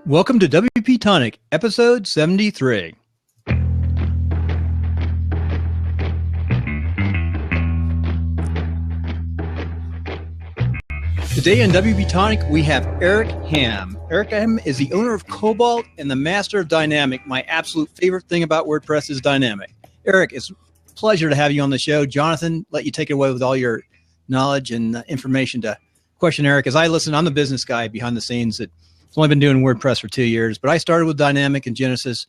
Welcome to WP-Tonic, episode 73. Today on WP-Tonic, we have Eric Hamm. Eric Hamm is the owner of Cobalt and the master of Dynamic. My absolute favorite thing about WordPress is Dynamic. Eric, it's a pleasure to have you on the show. Jonathan, let you take it away with all your knowledge and information to question Eric. As I listen, I'm the business guy behind the scenes that I've only been doing WordPress for 2 years, but I started with Dynamic and Genesis.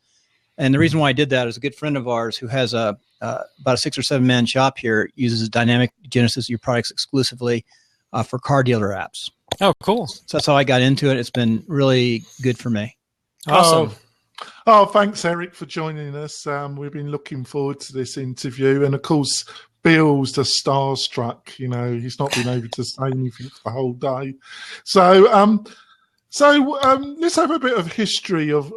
And the reason why I did that is a good friend of ours who has about a 6 or 7 man shop here, uses Dynamic Genesis, your products exclusively for car dealer apps. Oh, cool. So that's how I got into it. It's been really good for me. Awesome. Oh, thanks, Eric, for joining us. We've been looking forward to this interview. And of course, Bill's the starstruck. You know, he's not been able to say anything for the whole day. So let's have a bit of history of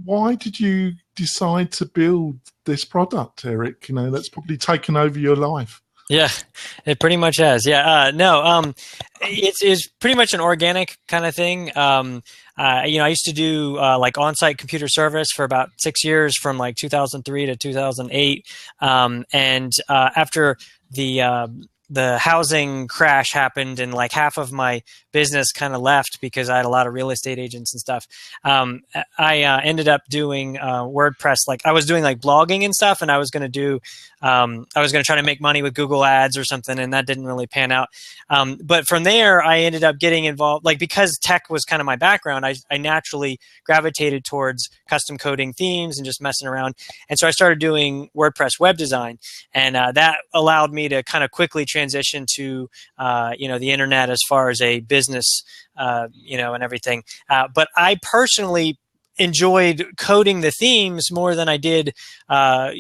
why did you decide to build this product, Eric? You know, that's probably taken over your life. Yeah, it pretty much has. Yeah, it's pretty much an organic kind of thing. I used to do like on-site computer service for about 6 years, from like 2003 to 2008, and after the housing crash happened and like half of my business kind of left because I had a lot of real estate agents and stuff. I ended up doing WordPress. Like I was doing like blogging and stuff, and I was going to try to make money with Google ads or something, and that didn't really pan out. But from there, I ended up getting involved, like because tech was kind of my background, I naturally gravitated towards custom coding themes and just messing around. And so I started doing WordPress web design, and that allowed me to kind of quickly transition to, the internet as far as a business, and everything. But I personally enjoyed coding the themes more than I did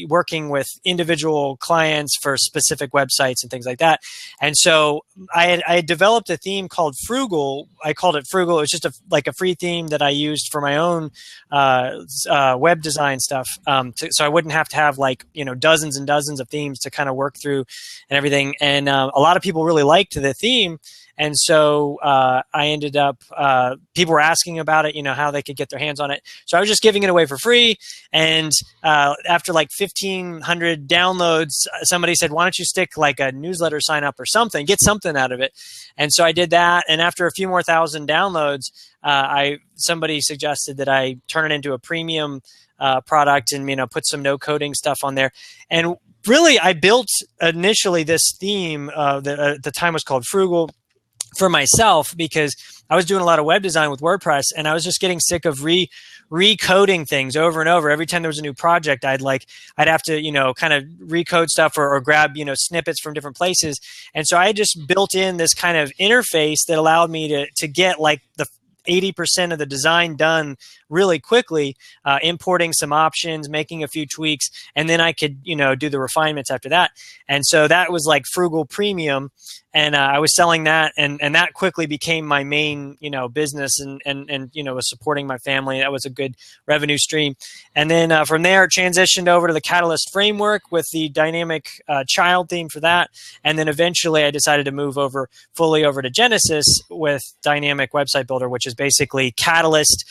working with individual clients for specific websites and things like that. And so I had developed a theme called Frugal. I called it Frugal. It was just a free theme that I used for my own web design stuff. So I wouldn't have to have dozens and dozens of themes to kind of work through and everything. And a lot of people really liked the theme. And so I ended up, people were asking about it, how they could get their hands on it. So I was just giving it away for free. And after like 1,500 downloads, somebody said, why don't you stick like a newsletter sign up or something, get something out of it. And so I did that. And after a few more thousand downloads, somebody suggested that I turn it into a premium product and, put some no coding stuff on there. And really, I built initially this theme that at the time was called Frugal, for myself, because I was doing a lot of web design with WordPress, and I was just getting sick of recoding things over and over. Every time there was a new project, I'd have to, kind of recode stuff or grab, snippets from different places. And so I just built in this kind of interface that allowed me to get like the 80% of the design done really quickly, importing some options, making a few tweaks, and then I could, do the refinements after that. And so that was like Frugal Premium, and I was selling that, and that quickly became my main, business, and was supporting my family. That was a good revenue stream. And then from there, it transitioned over to the Catalyst framework with the dynamic child theme for that. And then eventually I decided to move fully over to Genesis with Dynamic Website Builder, which is basically Catalyst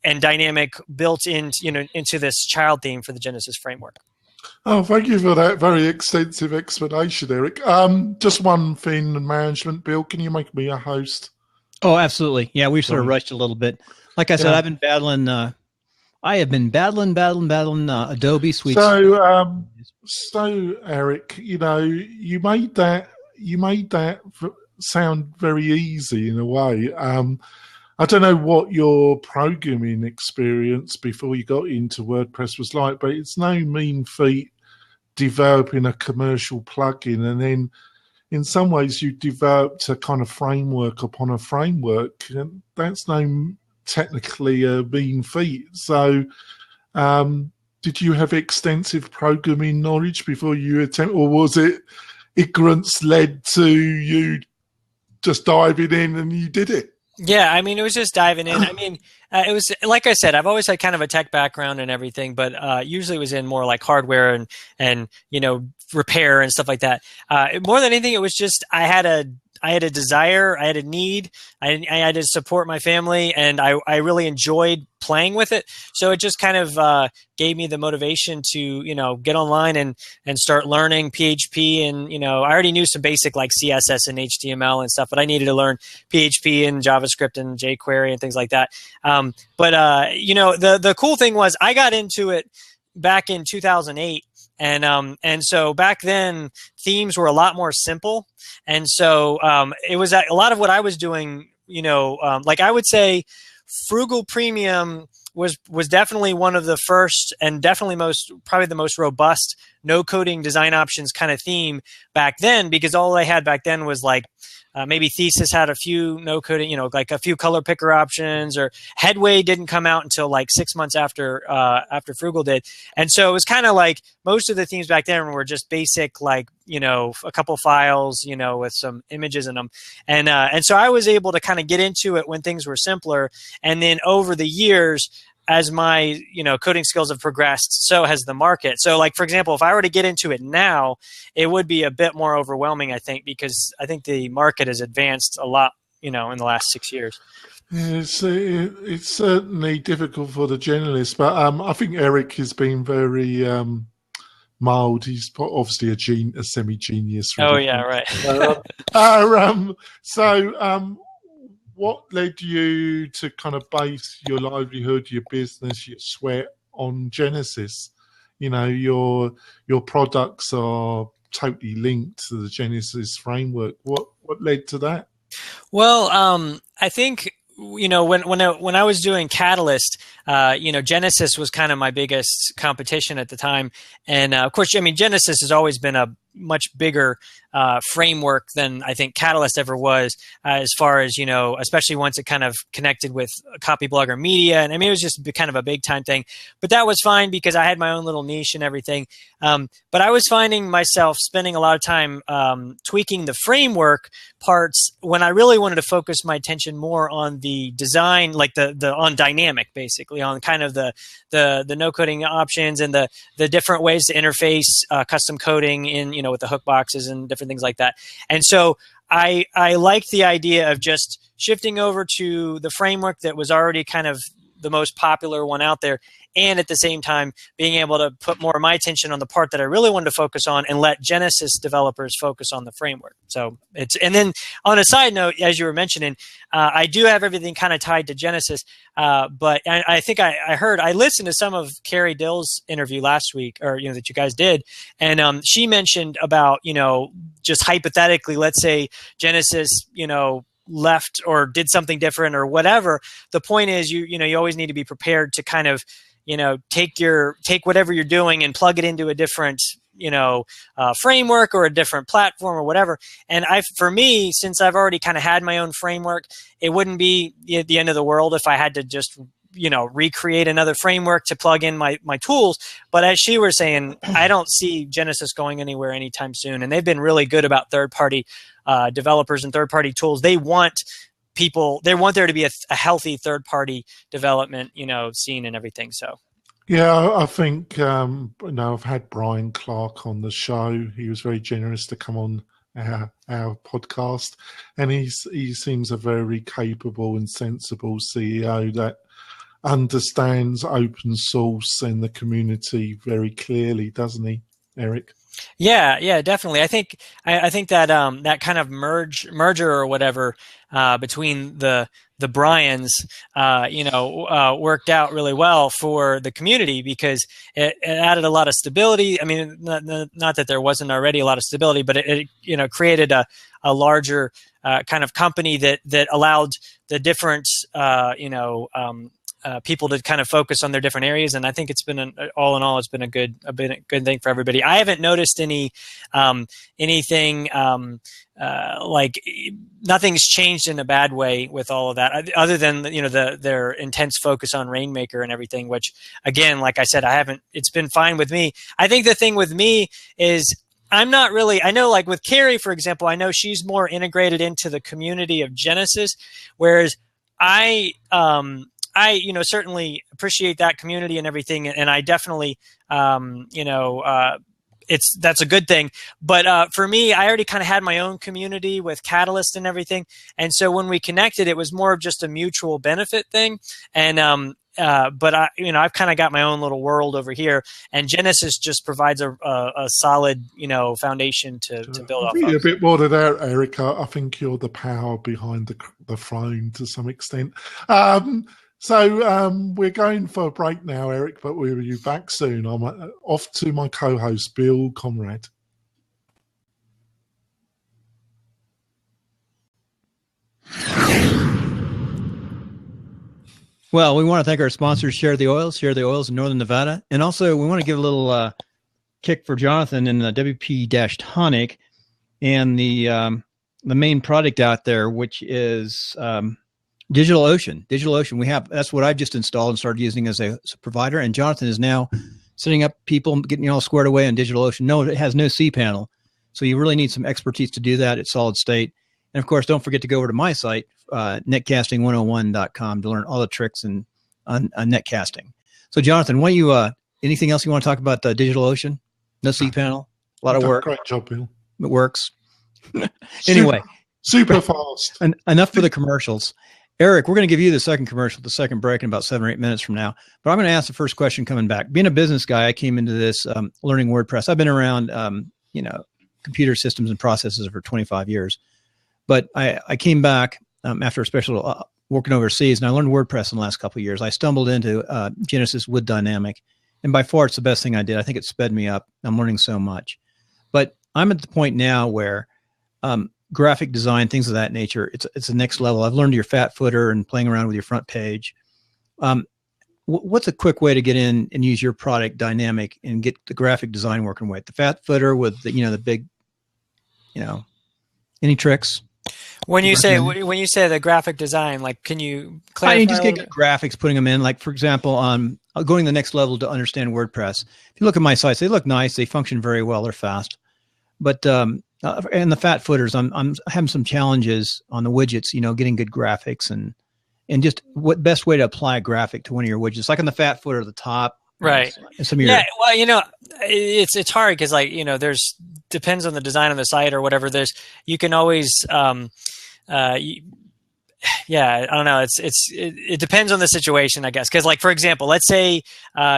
and Dynamic built into this child theme for the Genesis framework. Oh, thank you for that very extensive explanation, Eric. Just one thing, management, Bill, can you make me a host? Oh, absolutely. Yeah, we've sort of rushed a little bit. Like I said, I've been battling. I have been battling Adobe Suite. So Eric, you made that sound very easy in a way. I don't know what your programming experience before you got into WordPress was like, but it's no mean feat developing a commercial plugin, and then in some ways you developed a kind of framework upon a framework, and that's no technically a mean feat. So did you have extensive programming knowledge before you attempt, or was it ignorance led to you just diving in and you did it? Yeah, I mean, it was just diving in. I mean, it was, like I said, I've always had kind of a tech background and everything, but usually it was in more like hardware and repair and stuff like that. More than anything, it was just I I had a desire, I had a need, I had to support my family, and I really enjoyed playing with it. So it just kind of gave me the motivation to, get online and start learning PHP. And, I already knew some basic like CSS and HTML and stuff, but I needed to learn PHP and JavaScript and jQuery and things like that. The cool thing was I got into it back in 2008. And so back then themes were a lot more simple. And so it was a lot of what I was doing, like I would say Frugal Premium was definitely one of the first and definitely probably the most robust no coding design options kind of theme back then, because all they had back then was like maybe Thesis had a few no coding, like a few color picker options, or Headway didn't come out until like 6 months after Frugal did. And so it was kind of like most of the themes back then were just basic, like, a couple files, with some images in them. And so I was able to kind of get into it when things were simpler. And then over the years, as my, coding skills have progressed, so has the market. So like, for example, if I were to get into it now, it would be a bit more overwhelming, I think, because I think the market has advanced a lot, in the last 6 years. It's certainly difficult for the generalist, but I think Eric has been very mild. He's obviously a semi-genius. Oh, yeah, right. What led you to kind of base your livelihood, your business, your sweat on Genesis? Your products are totally linked to the Genesis framework. What led to that? Well, I think when I was doing Catalyst, Genesis was kind of my biggest competition at the time, and of course, Genesis has always been a much bigger framework than I think Catalyst ever was, as far as, especially once it kind of connected with Copy Blogger Media. And it was just kind of a big time thing, but that was fine because I had my own little niche and everything. But I was finding myself spending a lot of time tweaking the framework parts when I really wanted to focus my attention more on the design, like on dynamic, basically on kind of the no coding options and the different ways to interface custom coding in, with the hook boxes and different things like that. And so I liked the idea of just shifting over to the framework that was already kind of the most popular one out there, and at the same time being able to put more of my attention on the part that I really wanted to focus on and let Genesis developers focus on the framework. So and then on a side note, as you were mentioning, I do have everything kind of tied to Genesis, but I think I listened to some of Carrie Dill's interview last week, or that you guys did, and she mentioned about just hypothetically, let's say Genesis left or did something different or whatever. The point is you always need to be prepared to kind of take whatever you're doing and plug it into a different framework or a different platform or whatever. And for me, since I've already kind of had my own framework, it wouldn't be the end of the world if I had to just recreate another framework to plug in my tools. But as she was saying, I don't see Genesis going anywhere anytime soon. And they've been really good about third-party developers and third-party tools. They want there to be a healthy third-party development, scene and everything. So. Yeah, I think, I've had Brian Clark on the show. He was very generous to come on our podcast. And he seems a very capable and sensible CEO that understands open source and the community very clearly, doesn't he, Eric? Yeah, definitely. I think that that kind of merger or whatever between the Bryans, worked out really well for the community because it added a lot of stability. I mean, not that there wasn't already a lot of stability, but it created a larger kind of company that allowed the different people to kind of focus on their different areas. And I think it's been all in all, it's been a good thing for everybody. I haven't noticed anything like nothing's changed in a bad way with all of that, other than their intense focus on Rainmaker and everything. Which, again, like I said, it's been fine with me. I think the thing with me is I'm not really. I know, like with Carrie, for example, I know she's more integrated into the community of Genesis, whereas I certainly appreciate that community and everything, and I definitely that's a good thing. But for me, I already kind of had my own community with Catalyst and everything, and so when we connected, it was more of just a mutual benefit thing. And but I've kind of got my own little world over here, and Genesis just provides a solid, foundation to build off of. A bit more to that, Eric. I think you're the power behind the throne to some extent. So we're going for a break now, Eric, but we'll be back soon. I'm off to my co-host, Bill Conrad. Well, we want to thank our sponsors, Share the Oils in Northern Nevada. And also, we want to give a little kick for Jonathan and the WP-Tonic and the main product out there, which is DigitalOcean. DigitalOcean, that's what I've just installed and started using as a provider. And Jonathan is now setting up people, getting all squared away on DigitalOcean. No, it has no cPanel. So you really need some expertise to do that. It's solid state. And of course, don't forget to go over to my site, netcasting101.com, to learn all the tricks on netcasting. So, Jonathan, anything else you want to talk about DigitalOcean? No cPanel, a lot of work. Great job, Bill. It works. Anyway, super fast. Enough for the commercials. Eric, we're going to give you the second commercial, the second break in about 7 or 8 minutes from now. But I'm going to ask the first question coming back. Being a business guy, I came into this learning WordPress. I've been around, computer systems and processes for 25 years. But I came back after a special working overseas, and I learned WordPress in the last couple of years. I stumbled into Genesis with Dynamic, and by far it's the best thing I did. I think it sped me up. I'm learning so much. But I'm at the point now where graphic design, things of that nature, it's the next level. I've learned your fat footer and playing around with your front page. What's a quick way to get in and use your product Dynamic and get the graphic design working with the fat footer with the big, any tricks? When you say the graphic design, like, can you clarify? Just get good graphics, putting them in. Like, for example, going to the next level to understand WordPress. If you look at my sites, they look nice. They function very well. They're fast. But and the fat footers, I'm having some challenges on the widgets. Getting good graphics and just what best way to apply a graphic to one of your widgets, like on the fat footer at the top. Right. Some of your, it's hard because there's depends on the design of the site or whatever. You can always I don't know. It depends on the situation, I guess. Because, like, for example, let's say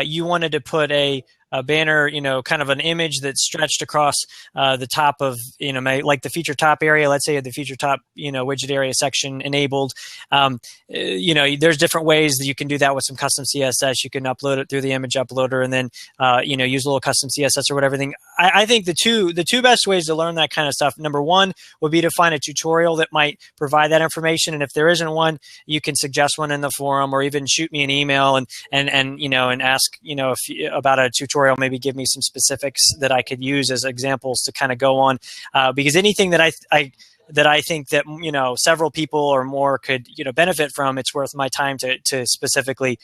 you wanted to put a banner, kind of an image that's stretched across the top of, like the feature top area. Let's say the feature top, widget area section enabled. There's different ways that you can do that with some custom CSS. You can upload it through the image uploader and then, use a little custom CSS or whatever thing. I think the two best ways to learn that kind of stuff, number one, would be to find a tutorial that might provide that information. And if there isn't one, you can suggest one in the forum or even shoot me an email and ask, about a tutorial. Maybe give me some specifics that I could use as examples to kind of go on, because anything that I think that several people or more could benefit from, it's worth my time to specifically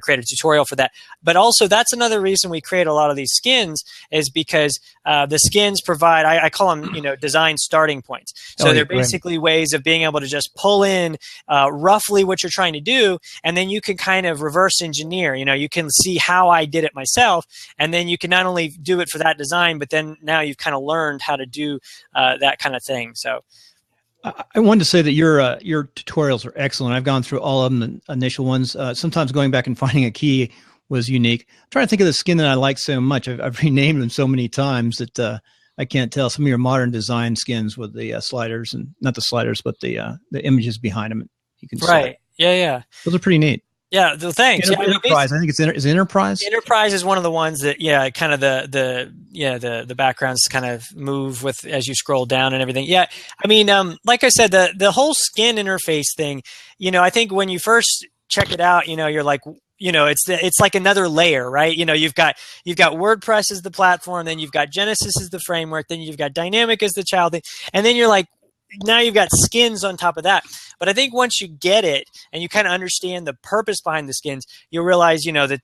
create a tutorial for that. But also, that's another reason we create a lot of these skins, is because the skins provide, I call them design starting points. So they're basically ways of being able to just pull in roughly what you're trying to do, and then you can kind of reverse engineer. You can see how I did it myself, and then you can not only do it for that design, but then now you've kind of learned how to do that kind of thing. So I wanted to say that your tutorials are excellent. I've gone through all of them, the initial ones. Sometimes going back and finding a key was unique. I'm trying to think of the skin that I like so much. I've renamed them so many times that I can't tell. Some of your modern design skins with the sliders, and not the sliders, but the images behind them. You can right. See. Yeah. Those are pretty neat. Yeah, thanks. Enterprise. I think it's Enterprise. Enterprise is one of the ones that, kind of the backgrounds kind of move with as you scroll down and everything. Yeah, I mean, like I said, the whole skin interface thing. I think when you first check it out, you're like, it's like another layer, right? You've got WordPress as the platform, then you've got Genesis as the framework, then you've got Dynamic as the child thing, and then you're like, now you've got skins on top of that. But I think once you get it and you kind of understand the purpose behind the skins, you'll realize, that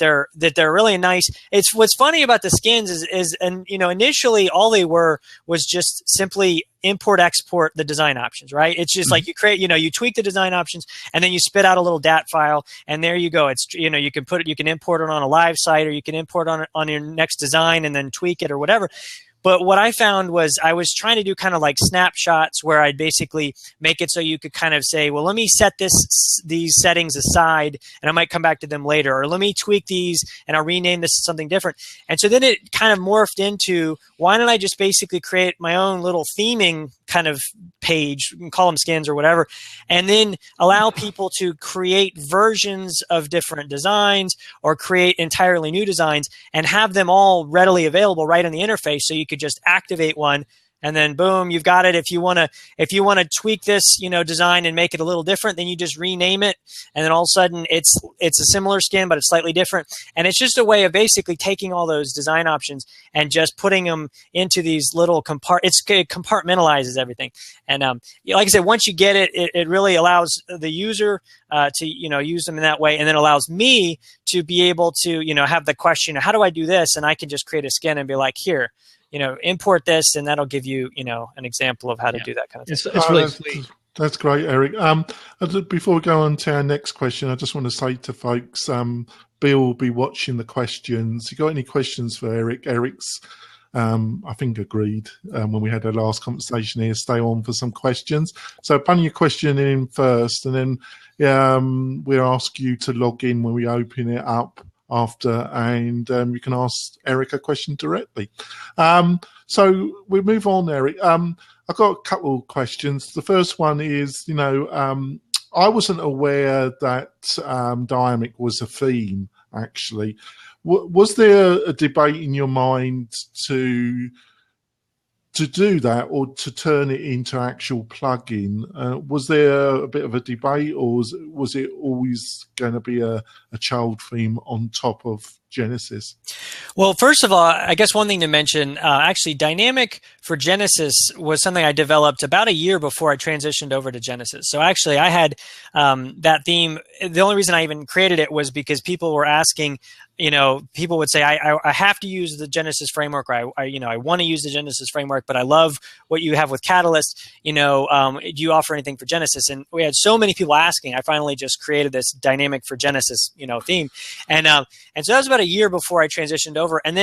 they're really nice. It's what's funny about the skins is initially all they were was just simply import export the design options, right? It's just like you create, you tweak the design options and then you spit out a little DAT file and there you go. It's, you can import it on a live site, or you can import it on your next design and then tweak it or whatever. But what I found was I was trying to do kind of like snapshots where I'd basically make it so you could kind of say, well, let me set these settings aside and I might come back to them later, or let me tweak these and I'll rename this to something different. And so then it kind of morphed into, why don't I just basically create my own little theming kind of page, you can call them skins or whatever, and then allow people to create versions of different designs or create entirely new designs and have them all readily available right in the interface, so you could just activate one and then boom, you've got it. If you want to tweak this, design and make it a little different, then you just rename it, and then all of a sudden it's a similar skin, but it's slightly different. And it's just a way of basically taking all those design options and just putting them into these little it compartmentalizes everything. And like I said, once you get it, it really allows the user to use them in that way, and then allows me to be able to have the question, how do I do this? And I can just create a skin and be like, here, import this, and that'll give you, an example of how to do that kind of thing. It's really sweet. That's great, Eric. Before we go on to our next question, I just want to say to folks, Bill will be watching the questions. You got any questions for Eric? Eric's, I think, agreed when we had our last conversation here, stay on for some questions. So put your question in first, and then we'll ask you to log in when we open it up after, and you can ask Eric a question directly. So we move on, Eric. I've got a couple of questions. The first one is, I wasn't aware that dynamic was a theme, actually. Was there a debate in your mind to do that, or to turn it into actual plugin? Was there a bit of a debate, or was it always going to be a child theme on top of Genesis? Well, first of all, I guess one thing to mention, actually, Dynamic for Genesis was something I developed about a year before I transitioned over to Genesis. So actually, I had that theme. The only reason I even created it was because people were asking, people would say, I have to use the Genesis framework, or I want to use the Genesis framework, but I love what you have with Catalyst. Do you offer anything for Genesis? And we had so many people asking, I finally just created this Dynamic for Genesis, theme. And so that was about a year before I transitioned over. And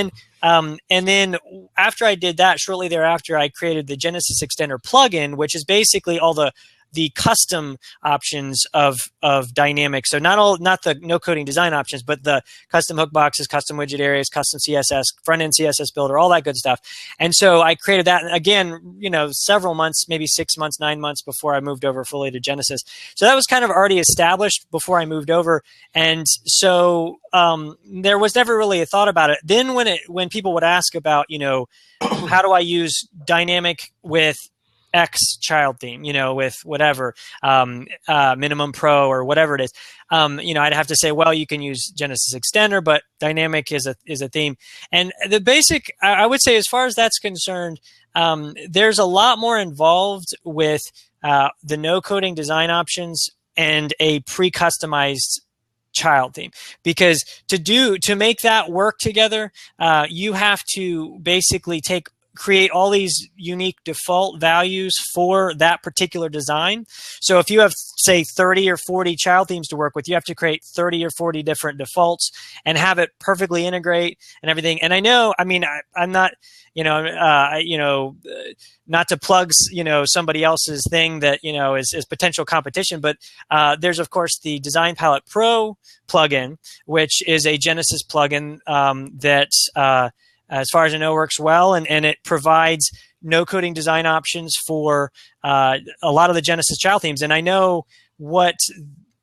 then after I did that, shortly thereafter, I created the Genesis Extender plugin, which is basically all the custom options of Dynamic. So not the no coding design options, but the custom hook boxes, custom widget areas, custom CSS, front end CSS builder, all that good stuff. And so I created that again, several months, maybe 6 months, 9 months before I moved over fully to Genesis. So that was kind of already established before I moved over. And so there was never really a thought about it. Then when people would ask about, how do I use Dynamic with X child theme, with whatever, minimum pro or whatever it is, I'd have to say, well, you can use Genesis Extender, but Dynamic is a theme. And the basic, I would say, as far as that's concerned, there's a lot more involved with the no coding design options and a pre-customized child theme, because to make that work together, you have to basically create all these unique default values for that particular design. So if you have, say, 30 or 40 child themes to work with, you have to create 30 or 40 different defaults and have it perfectly integrate and everything. And I know, I'm not, not to plug, somebody else's thing that, is potential competition, but there's, of course, the Design Palette Pro plugin, which is a Genesis plugin that as far as I know, works well, and it provides no coding design options for a lot of the Genesis child themes. And I know what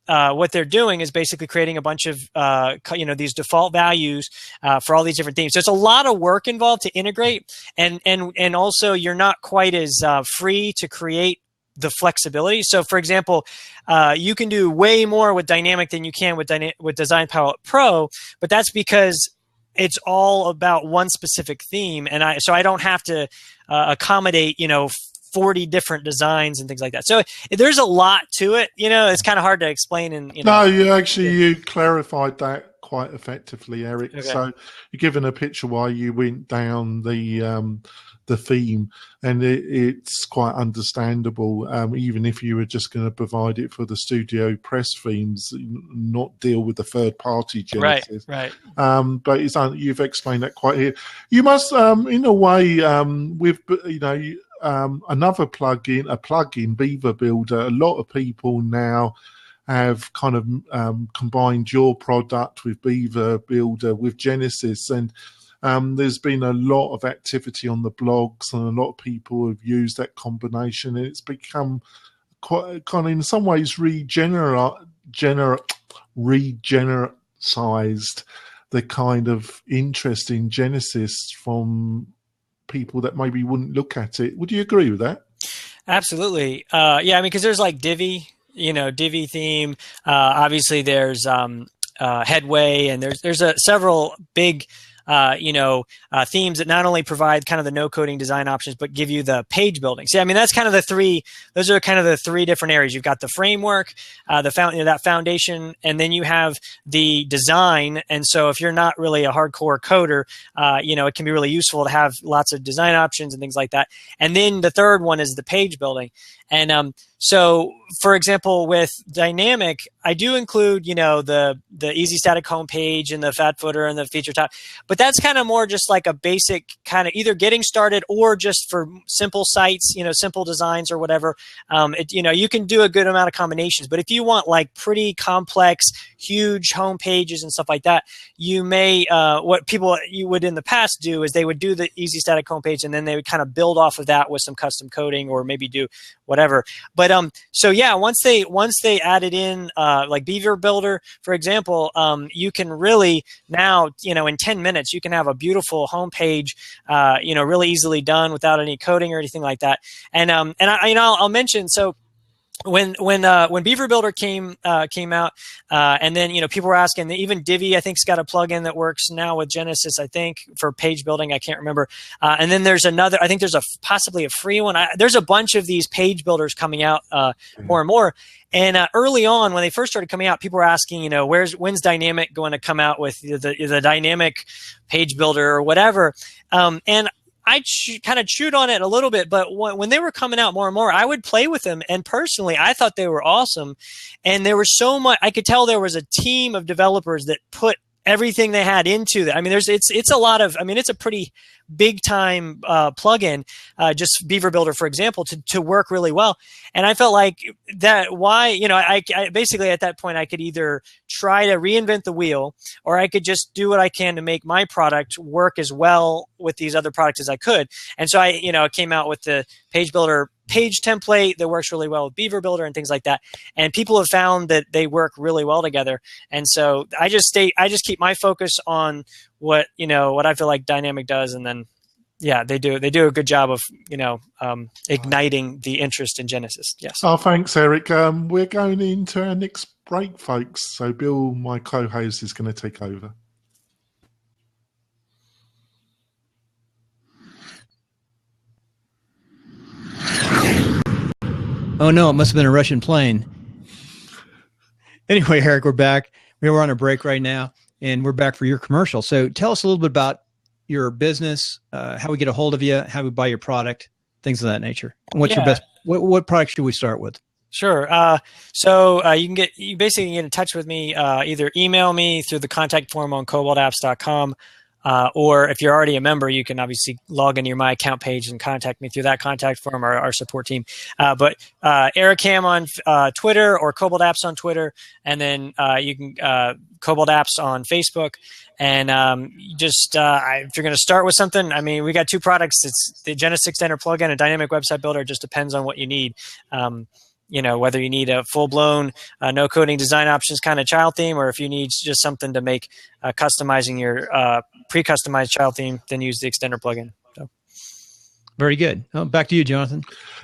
they're doing is basically creating a bunch of these default values for all these different themes. So it's a lot of work involved to integrate, and also you're not quite as free to create the flexibility. So, for example, you can do way more with Dynamic than you can with Design Palette Pro, but that's because it's all about one specific theme, and so I don't have to accommodate 40 different designs and things like that. So there's a lot to it. It's kind of hard to explain. And no, you clarified that quite effectively, Eric. Okay. So you're given a picture why you went down the theme, and it's quite understandable. Even if you were just going to provide it for the Studio Press themes, not deal with the third-party Genesis. Right. But you've explained that quite here. You must, in a way, with another plugin, a plugin, Beaver Builder. A lot of people now have kind of combined your product with Beaver Builder with Genesis, and there's been a lot of activity on the blogs, and a lot of people have used that combination, and it's become quite kind of, in some ways, regeneratized the kind of interest in Genesis from people that maybe wouldn't look at it. Would you agree with that? Absolutely. Yeah, because there's like Divi, Divi theme. Obviously, there's Headway, and there's several big themes that not only provide kind of the no coding design options, but give you the page building. See, that's kind of those are kind of the three different areas. You've got the framework, that foundation, and then you have the design. And so if you're not really a hardcore coder, it can be really useful to have lots of design options and things like that. And then the third one is the page building. And so, for example, with Dynamic, I do include, the easy static homepage and the fat footer and the feature top, but that's kind of more just like a basic kind of either getting started or just for simple sites, simple designs or whatever. You can do a good amount of combinations, but if you want like pretty complex, huge home pages and stuff like that, you may, what people you would in the past do is they would do the easy static homepage, and then they would kind of build off of that with some custom coding or maybe do whatever. But so yeah, once they added in like Beaver Builder, for example, you can really now, in 10 minutes you can have a beautiful homepage, really easily done without any coding or anything like that. And I'll mention, so when Beaver Builder came out, and then people were asking, even Divi I think's got a plugin that works now with Genesis, I think, for page building. I can't remember. And then there's another. I think there's possibly a free one. There's a bunch of these page builders coming out more and more. And early on, when they first started coming out, people were asking, when's Dynamic going to come out with the Dynamic page builder or whatever? And I kind of chewed on it a little bit, but when they were coming out more and more, I would play with them. And personally, I thought they were awesome. And there was so much, I could tell there was a team of developers that put everything they had into that. It's a lot of, it's a pretty big time plugin, just Beaver Builder, for example, to work really well. And I felt like that I basically at that point I could either try to reinvent the wheel, or I could just do what I can to make my product work as well with these other products as I could. And so I came out with the Page Builder page template that works really well with Beaver Builder and things like that. And people have found that they work really well together. And so I just keep my focus on what I feel like Dynamic does. And then, yeah, they do a good job of, igniting the interest in Genesis. Yes. Oh, thanks, Eric. We're going into our next break, folks. So Bill, my co-host, is going to take over. Oh no, it must have been a Russian plane. Anyway, Eric, we're back. We're on a break right now, and we're back for your commercial. So tell us a little bit about your business, how we get a hold of you, how we buy your product, things of that nature. What's your best? What product should we start with? Sure. So you basically get in touch with me, either email me through the contact form on CobaltApps.com. Or if you're already a member, you can obviously log into your My Account page and contact me through that contact form or our support team. But Eric Hamm on Twitter, or CobaltApps on Twitter, and then you can CobaltApps on Facebook. And if you're going to start with something, we got two products. It's the Genesis Extender plugin, a dynamic website builder. It just depends on what you need. Whether you need a full-blown no coding design options kind of child theme, or if you need just something to make customizing your pre-customized child theme, then use the extender plugin. So. Very good. Back to you, Jonathan.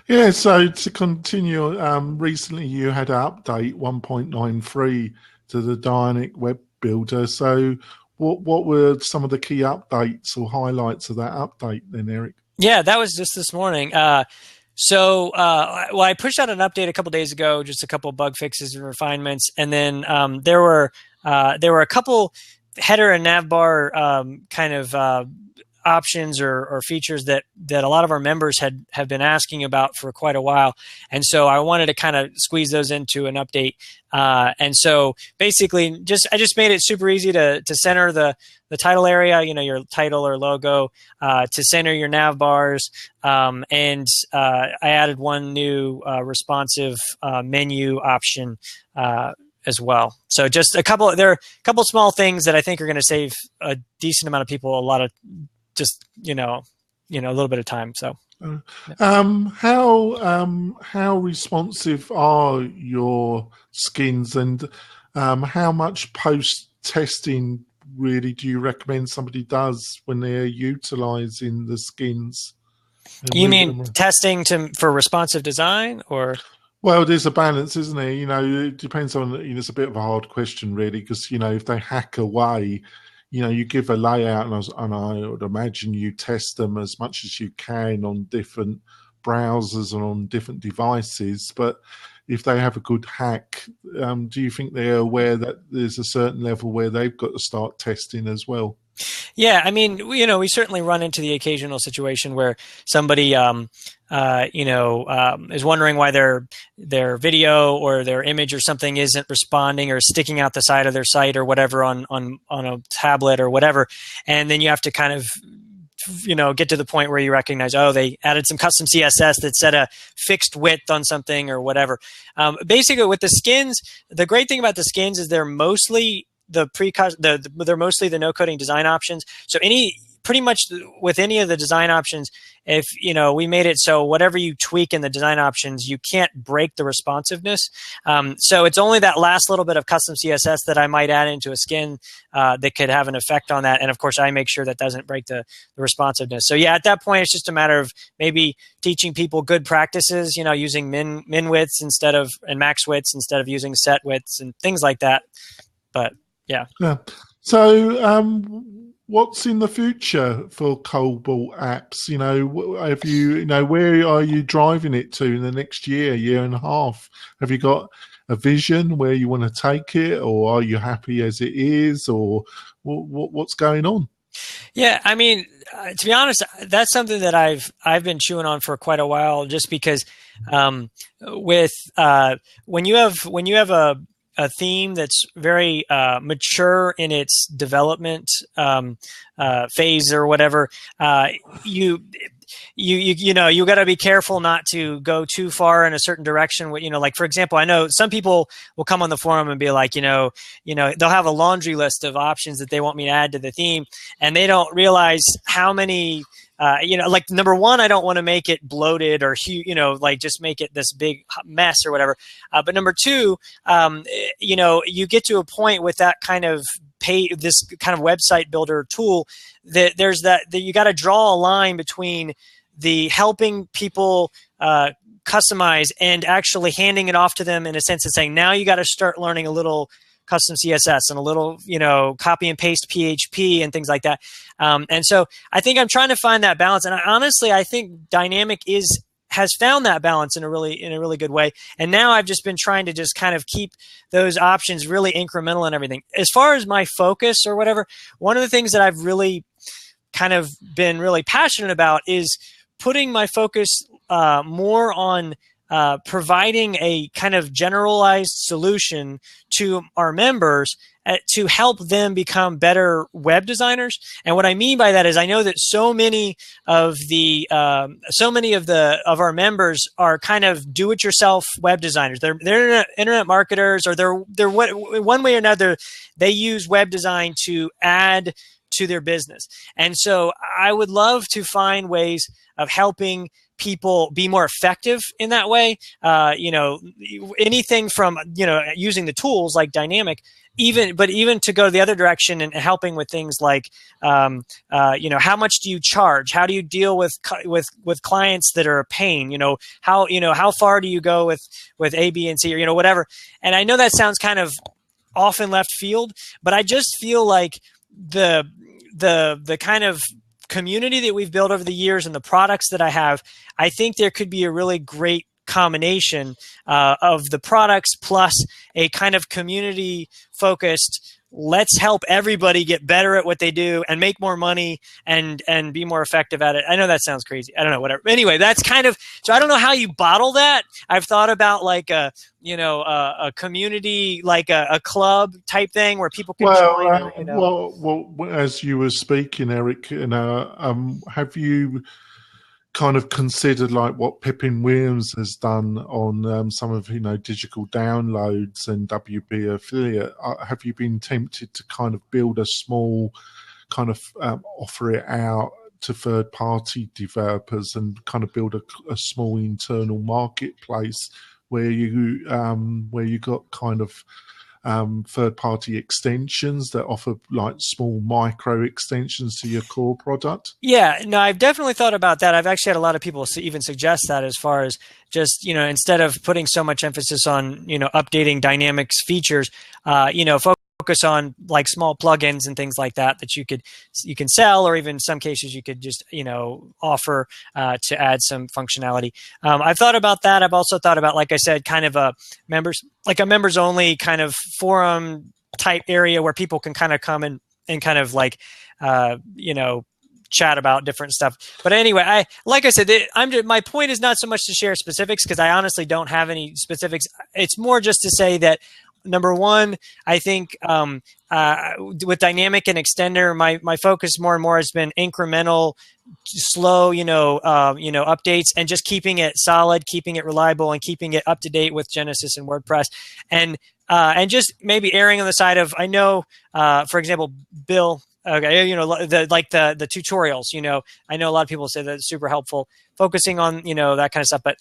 Yeah, so to continue, recently you had an update 1.93 to the Dynamic Web Builder. So what were some of the key updates or highlights of that update then, Eric? Yeah, that was just this morning. So, well, I pushed out an update a couple days ago, just a couple bug fixes and refinements, and then there were a couple header and navbar kind of options or features that a lot of our members have been asking about for quite a while, and so I wanted to kind of squeeze those into an update. And so basically, I just made it super easy to center the title area, your title or logo, to center your nav bars, and I added one new responsive menu option as well. So just there are a couple small things that I think are going to save a decent amount of people a lot of just a little bit of time. So how responsive are your skins, and how much post testing really do you recommend somebody does when they're utilizing the skins? You mean testing for responsive design, or? Well, there's a balance, isn't there? It depends on, it's a bit of a hard question really, because, if they hack away, you give a layout, and I would imagine you test them as much as you can on different browsers and on different devices. But if they have a good hack, do you think they're aware that there's a certain level where they've got to start testing as well? Yeah, I mean, we certainly run into the occasional situation where somebody, is wondering why their video or their image or something isn't responding or sticking out the side of their site or whatever on a tablet or whatever, and then you have to kind of get to the point where you recognize, they added some custom CSS that set a fixed width on something or whatever. Basically, with the skins, the great thing about the skins is they're mostly they're mostly the no coding design options. So pretty much with any of the design options, if we made it so whatever you tweak in the design options, you can't break the responsiveness. So it's only that last little bit of custom CSS that I might add into a skin that could have an effect on that. And of course, I make sure that doesn't break the responsiveness. So yeah, at that point, it's just a matter of maybe teaching people good practices, using min widths and max widths instead of using set widths and things like that. But yeah. So, what's in the future for CobaltApps? Have you, where are you driving it to in the next year and a half? Have you got a vision where you want to take it, or are you happy as it is, or what's going on? Yeah, I mean, to be honest, that's something that I've been chewing on for quite a while, just because when you have a theme that's very mature in its development phase or whatever, you got to be careful not to go too far in a certain direction. Like for example, I know some people will come on the forum and be like, they'll have a laundry list of options that they want me to add to the theme, and they don't realize how many. Like number one, I don't want to make it bloated or like just make it this big mess or whatever. But number two, you get to a point with that kind of this kind of website builder tool that that you got to draw a line between the helping people customize and actually handing it off to them in a sense of saying, now you got to start learning a little custom CSS and a little, copy and paste PHP and things like that. And so I think I'm trying to find that balance. And I think Dynamic has found that balance in a really good way. And now I've just been trying to just kind of keep those options really incremental and everything. As far as my focus or whatever, one of the things that I've really kind of been really passionate about is putting my focus more on providing a kind of generalized solution to our members to help them become better web designers. And what I mean by that is I know that so many of our members are kind of do-it-yourself web designers. They're internet marketers, or they're one way or another, they use web design to add to their business. And so I would love to find ways of helping people be more effective in that way. Anything from, using the tools like Dynamic, even to go the other direction and helping with things like, how much do you charge? How do you deal with clients that are a pain? How far do you go with A, B, and C, or, whatever. And I know that sounds kind of off in left field, but I just feel like the kind of community that we've built over the years and the products that I have, I think there could be a really great combination of the products plus a kind of community focused, let's help everybody get better at what they do and make more money and be more effective at it. I know that sounds crazy. I don't know, whatever. Anyway, that's kind of, so I don't know how you bottle that. I've thought about like a community, like a club type thing where people can join. Well, as you were speaking, Eric, have you kind of considered like what Pippin Williams has done on some of digital downloads and WP affiliate? Have you been tempted to kind of build a small kind of offer it out to third party developers and kind of build a small internal marketplace where you got kind of third-party extensions that offer like small micro extensions to your core product? Yeah, no, I've definitely thought about that. I've actually had a lot of people even suggest that, as far as just, instead of putting so much emphasis on, updating Dynamics features, focus on like small plugins and things like that you can sell, or even in some cases you could just offer to add some functionality. I've thought about that. I've also thought about, like I said, kind of a members only kind of forum type area where people can kind of come and kind of like chat about different stuff. But anyway, like I said, my point is not so much to share specifics, because I honestly don't have any specifics. It's more just to say that, number one, I think with Dynamic and Extender, my focus more and more has been incremental, slow, updates, and just keeping it solid, keeping it reliable, and keeping it up to date with Genesis and WordPress, and just maybe erring on the side of, I know, for example, Bill. Okay, the tutorials. I know a lot of people say that it's super helpful, focusing on that kind of stuff, but.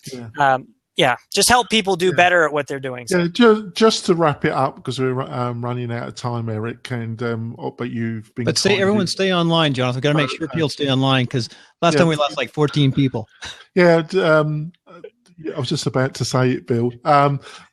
Yeah. Just help people do better at what they're doing. So. Yeah, just to wrap it up, because we're running out of time, Eric, and but you've been. But everyone stay online, Jonathan. We've got to make sure people stay online, because last time we lost like 14 people. Yeah, I was just about to say it, Bill.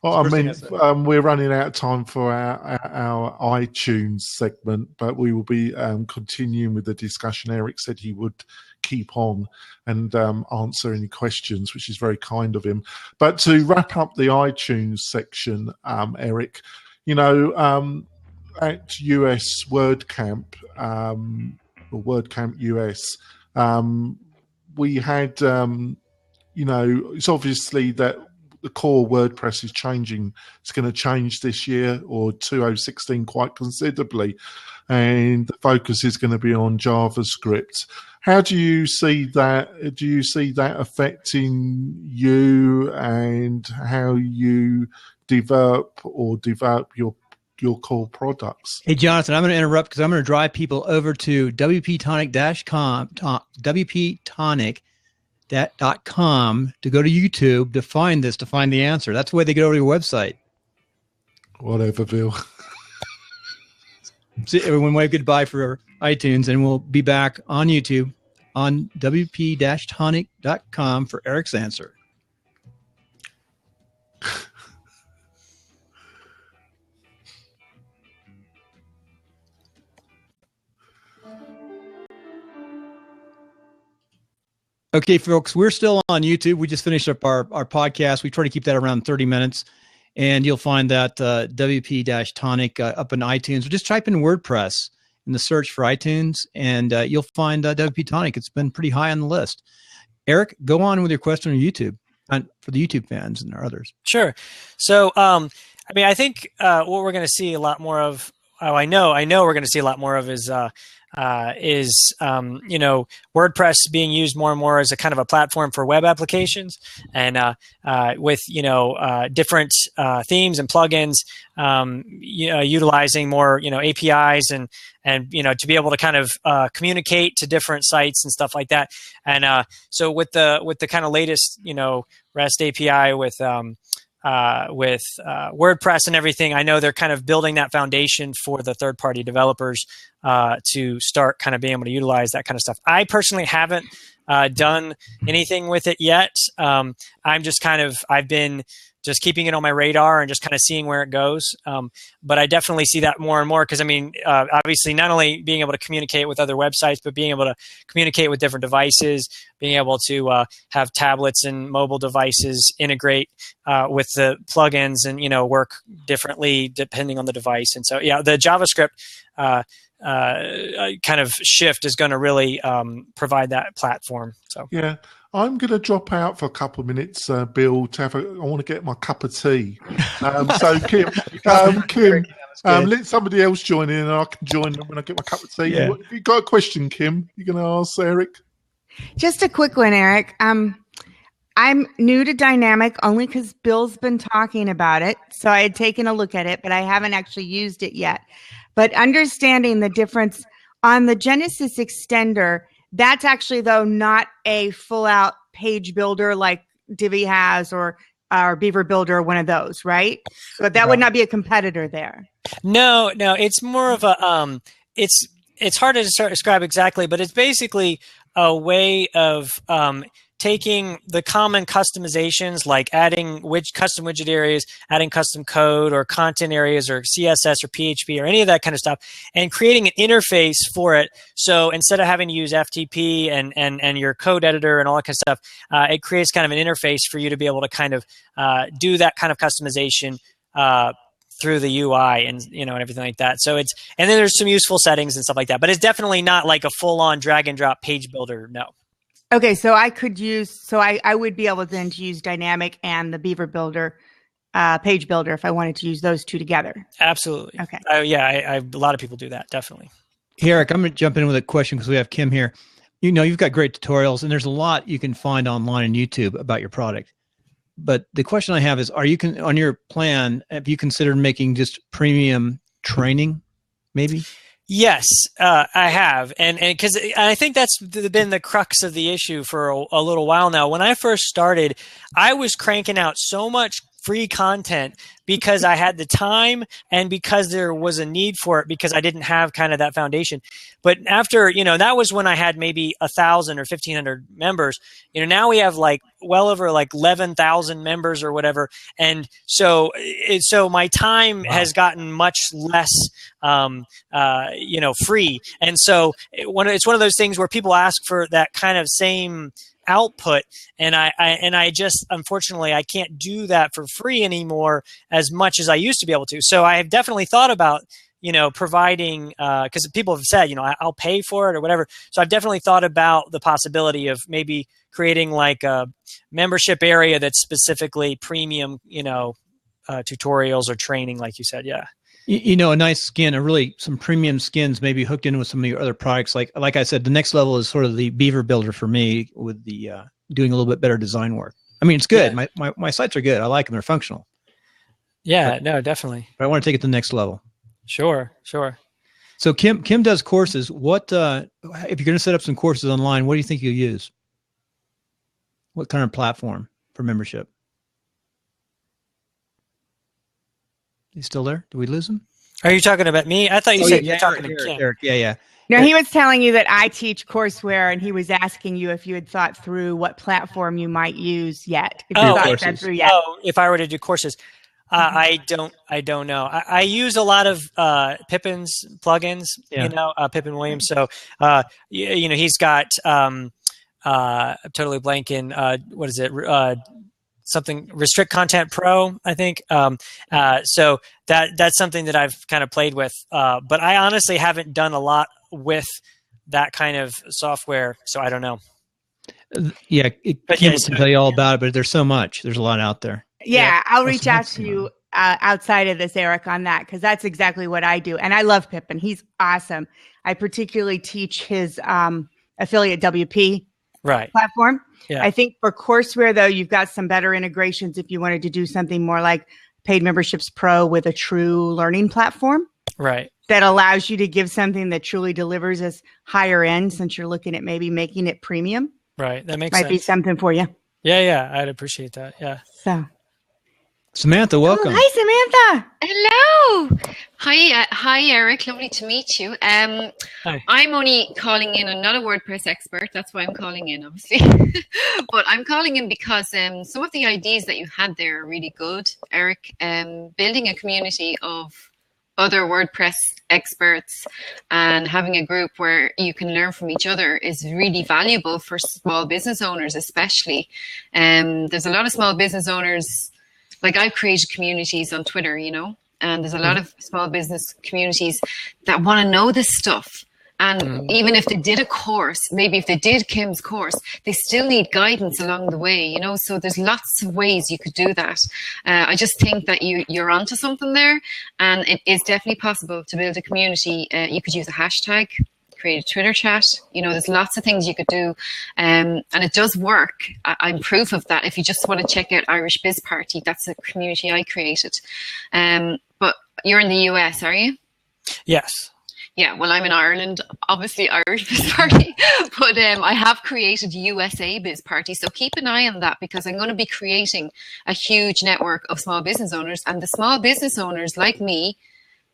We're running out of time for our iTunes segment, but we will be continuing with the discussion. Eric said he would keep on and answer any questions, which is very kind of him. But to wrap up the iTunes section, Eric, at US WordCamp, or WordCamp US, we had, it's obviously that the core WordPress is changing. It's going to change this year, or 2016, quite considerably. And the focus is going to be on JavaScript. How do you see that? Do you see that affecting you and how you develop your core products? Hey, Jonathan, I'm going to interrupt because I'm going to drive people over to WPTonic.com to go to YouTube to find the answer. That's the way they get over to your website. Whatever, Bill. See, everyone wave goodbye for iTunes, and we'll be back on YouTube on WP-Tonic.com for Eric's answer. Okay, folks, we're still on YouTube. We just finished up our podcast. We try to keep that around 30 minutes. And you'll find that WP-Tonic up in iTunes. Just type in WordPress in the search for iTunes, and you'll find WP-Tonic. It's been pretty high on the list. Eric, go on with your question on YouTube, for the YouTube fans and our others. Sure. So, I think what we're going to see a lot more of, I know we're going to see a lot more of is WordPress being used more and more as a kind of a platform for web applications, and with different themes and plugins, utilizing more APIs and to be able to kind of communicate to different sites and stuff like that. And so with the kind of latest REST API with WordPress and everything, I know they're kind of building that foundation for the third-party developers to start kind of being able to utilize that kind of stuff. I personally haven't done anything with it yet. I'm just I've been just keeping it on my radar and just kind of seeing where it goes. But I definitely see that more and more because, I mean, obviously not only being able to communicate with other websites, but being able to communicate with different devices, being able to have tablets and mobile devices integrate with the plugins and, work differently depending on the device. And so, yeah, the JavaScript kind of shift is going to really provide that platform. So yeah. I'm going to drop out for a couple of minutes, Bill, I want to get my cup of tea. So, Kim, let somebody else join in and I can join them when I get my cup of tea. Yeah. You got a question, Kim? You going to ask Eric? Just a quick one, Eric. I'm new to Dynamic only because Bill's been talking about it. So I had taken a look at it, but I haven't actually used it yet. But understanding the difference on the Genesis extender, that's actually, though, not a full-out page builder like Divi has or Beaver Builder or one of those, right? But that would not be a competitor there. No, it's more of a it's hard to describe exactly, but it's basically a way of taking the common customizations like adding custom widget areas, adding custom code or content areas or CSS or PHP or any of that kind of stuff, and creating an interface for it. So instead of having to use FTP and your code editor and all that kind of stuff, it creates kind of an interface for you to be able to kind of do that kind of customization through the UI and and everything like that. So and then there's some useful settings and stuff like that, but it's definitely not like a full-on drag and drop page builder. No. Okay, so I would be able then to use Dynamic and the Beaver Builder, page builder, if I wanted to use those two together. Absolutely. Okay. A lot of people do that, definitely. Hey, Eric, I'm going to jump in with a question because we have Kim here. You've got great tutorials, and there's a lot you can find online on YouTube about your product. But the question I have is, on your plan, have you considered making just premium training, maybe? Yes, I have. And because I think that's been the crux of the issue for a little while now. When I first started, I was cranking out so much free content because I had the time and because there was a need for it because I didn't have kind of that foundation. But after, that was when I had maybe 1,000 or 1,500 members. Now we have well over 11,000 members or whatever. And so my time has gotten much less, free. And so it's one of those things where people ask for that kind of same output, and I just, unfortunately, I can't do that for free anymore as much as I used to be able to. So I have definitely thought about providing, because people have said I'll pay for it or whatever. So I've definitely thought about the possibility of maybe creating a membership area that's specifically premium tutorials or training, like you said. Yeah. A nice skin, some premium skins maybe hooked in with some of your other products. Like I said, the next level is sort of the Beaver Builder for me with the doing a little bit better design work. I mean, it's good. Yeah. My sites are good. I like them. They're functional. Yeah, no, definitely. But I want to take it to the next level. Sure. So Kim does courses. What if you're going to set up some courses online? What do you think you'll use? What kind of platform for membership? He's still there? Did we lose him? Are you talking about me? I thought you said you're talking to Kim. Eric. Yeah. No, he was telling you that I teach courseware, and he was asking you if you had thought through what platform you might use yet. If I were to do courses. I don't know. I use a lot of Pippin's plugins, Pippin Williams. So, he's got, I'm totally blanking. What is it? Something Restrict Content Pro, I think. So that's something that I've kind of played with. But I honestly haven't done a lot with that kind of software. So I don't know. Yeah. Kim can tell you all about it, but there's so much. There's a lot out there. Yeah, I'll reach out to you outside of this, Eric, on that, because that's exactly what I do. And I love Pippin. He's awesome. I particularly teach his affiliate WP platform. Yeah. I think for courseware, though, you've got some better integrations if you wanted to do something more like Paid Memberships Pro with a true learning platform. Right. That allows you to give something that truly delivers us higher end, since you're looking at maybe making it premium. Right. That makes sense. Might be something for you. Yeah. I'd appreciate that. Yeah. So. Samantha, welcome. Oh, hi, Samantha. Hello. Hi, Eric. Lovely to meet you. Hi. I'm only calling in. I'm not a WordPress expert. That's why I'm calling in, obviously. But I'm calling in because some of the ideas that you had there are really good, Eric. Building a community of other WordPress experts and having a group where you can learn from each other is really valuable for small business owners, especially. There's a lot of small business owners, like I've created communities on Twitter, and there's a lot of small business communities that want to know this stuff. And even if they did a course, maybe if they did Kim's course, they still need guidance along the way, So there's lots of ways you could do that. I just think that you're onto something there, and it is definitely possible to build a community. You could use a hashtag, create a Twitter chat. There's lots of things you could do, and it does work. I'm proof of that. If you just want to check out Irish Biz Party, that's a community I created. But you're in the US, are you? Yes. Yeah, well, I'm in Ireland, obviously Irish Biz Party, but I have created USA Biz Party. So keep an eye on that, because I'm going to be creating a huge network of small business owners, and the small business owners like me,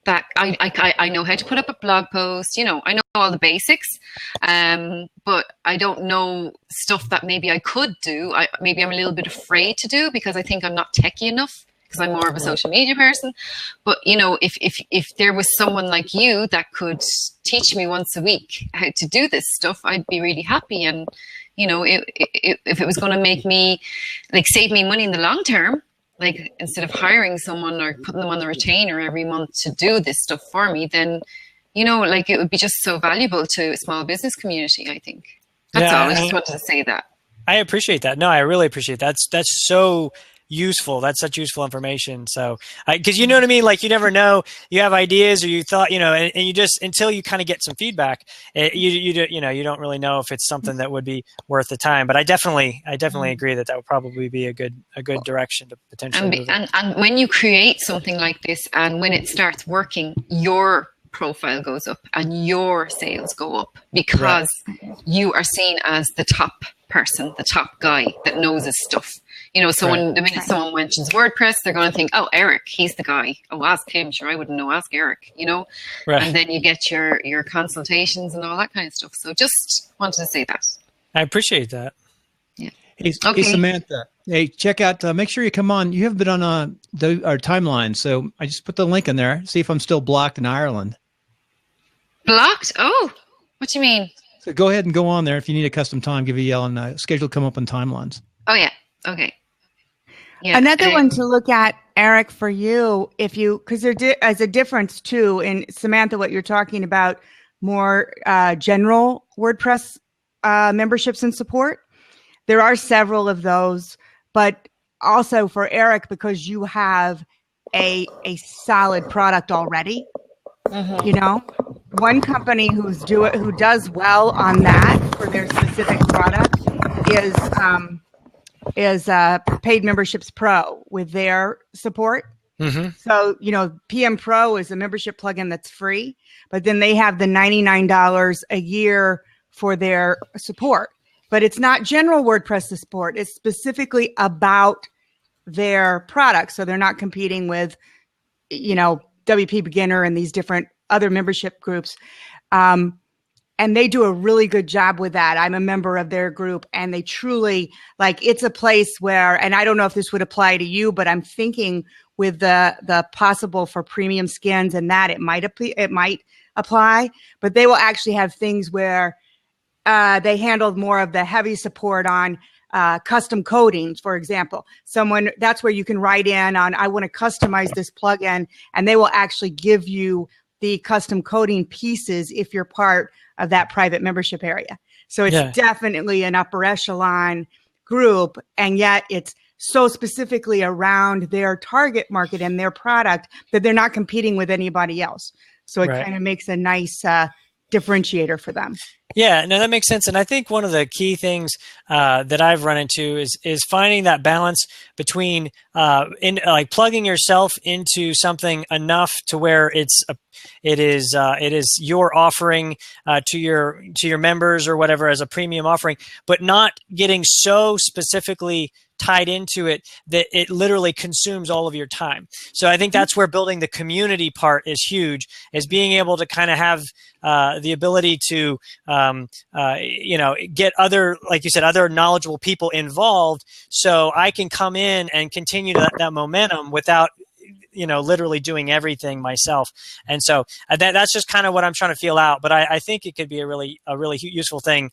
that I know how to put up a blog post, I know all the basics, but I don't know stuff that maybe I could do. Maybe I'm a little bit afraid to do because I think I'm not techie enough, because I'm more of a social media person. But, if there was someone like you that could teach me once a week how to do this stuff, I'd be really happy. And, if it was going to make me, save me money in the long term, instead of hiring someone or putting them on the retainer every month to do this stuff for me, then, it would be just so valuable to a small business community, I think. That's all. I just wanted to say that. I appreciate that. No, I really appreciate that. That's so useful. That's such useful information. So, because you know what I mean? You never know, you have ideas or you thought, and you just, until you kind of get some feedback, you don't really know if it's something that would be worth the time. But I definitely agree that would probably be a good direction to potentially move. And when you create something like this, and when it starts working, your profile goes up and your sales go up, because you are seen as the top person, the top guy that knows his stuff. So when the minute someone mentions WordPress, they're going to think, oh, Eric, he's the guy. Oh, ask him. Sure, I wouldn't know. Ask Eric, Right. And then you get your consultations and all that kind of stuff. So just wanted to say that. I appreciate that. Yeah. Hey, Samantha. Hey, check out, make sure you come on. You have been on our timeline. So I just put the link in there. See if I'm still blocked in Ireland. Blocked? Oh, what do you mean? So go ahead and go on there. If you need a custom time, give a yell, and schedule come up on timelines. Oh, yeah. Okay. Yeah. Another one to look at, Eric, for you, because there is a difference too in, Samantha, what you're talking about, more general WordPress memberships and support. There are several of those, but also for Eric, because you have a solid product already. One company who does well on that for their specific product is Paid Memberships Pro with their support. So, PM Pro is a membership plugin that's free, but then they have the $99 a year for their support. But it's not general WordPress support. It's specifically about their product. So they're not competing with, WP Beginner and these different other membership groups. And they do a really good job with that. I'm a member of their group, and they truly, it's a place where, and I don't know if this would apply to you, but I'm thinking with the possible for premium skins and that it might apply, but they will actually have things where they handled more of the heavy support on custom codings, for example. That's where you can write in on, I want to customize this plugin, and they will actually give you the custom coding pieces if you're part of that private membership area. So it's definitely an upper echelon group, and yet it's so specifically around their target market and their product that they're not competing with anybody else. So it kind of makes a nice differentiator for them. Yeah, no, that makes sense. And I think one of the key things that I've run into is finding that balance between plugging yourself into something enough to where it is your offering to your members or whatever as a premium offering, but not getting so specifically tied into it that it literally consumes all of your time. So I think that's where building the community part is huge, is being able to kind of have the ability to, get other, like you said, other knowledgeable people involved, so I can come in and continue that momentum without literally doing everything myself. And so that's just kind of what I'm trying to feel out. But I think it could be a really useful thing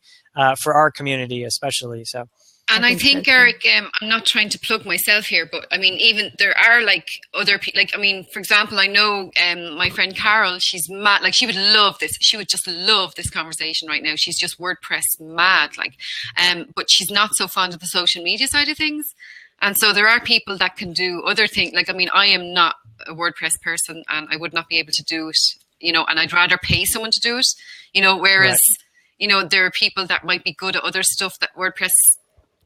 for our community, especially. So. And I think, Eric, I'm not trying to plug myself here, but I mean, even there are like other people, like, I mean, for example, I know my friend Carol, she's mad, like she would love this. She would just love this conversation right now. She's just WordPress mad, like, but she's not so fond of the social media side of things. And so there are people that can do other things. Like, I mean, I am not a WordPress person and I would not be able to do it, and I'd rather pay someone to do it, whereas, right. There are people that might be good at other stuff that WordPress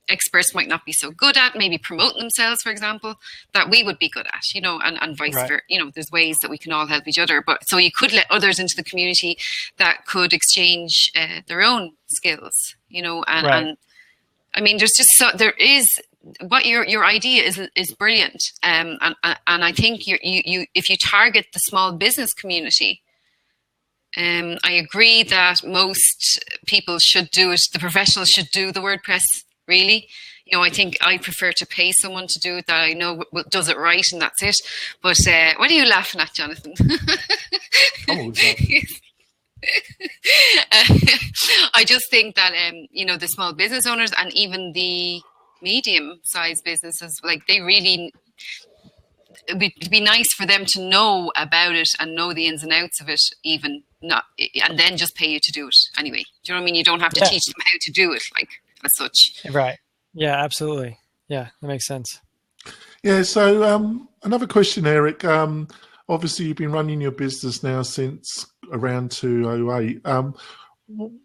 experts might not be so good at, maybe promoting themselves, for example, that we would be good at, and vice versa. There's ways that we can all help each other. But so you could let others into the community that could exchange their own skills, and I mean, there is what your idea is brilliant. And I think you if you target the small business community, I agree that most people should do it. The professionals should do the WordPress. Really, I think I prefer to pay someone to do it that I know does it right, and that's it. But what are you laughing at, Jonathan? I just think that the small business owners and even the medium-sized businesses, like, they really, it'd be nice for them to know about it and know the ins and outs of it, even not, and then just pay you to do it anyway. Do you know what I mean? You don't have to teach them how to do it, like, as such. Right. Yeah, absolutely. Yeah, that makes sense. Yeah. So another question, Eric. Obviously, you've been running your business now since around 2008.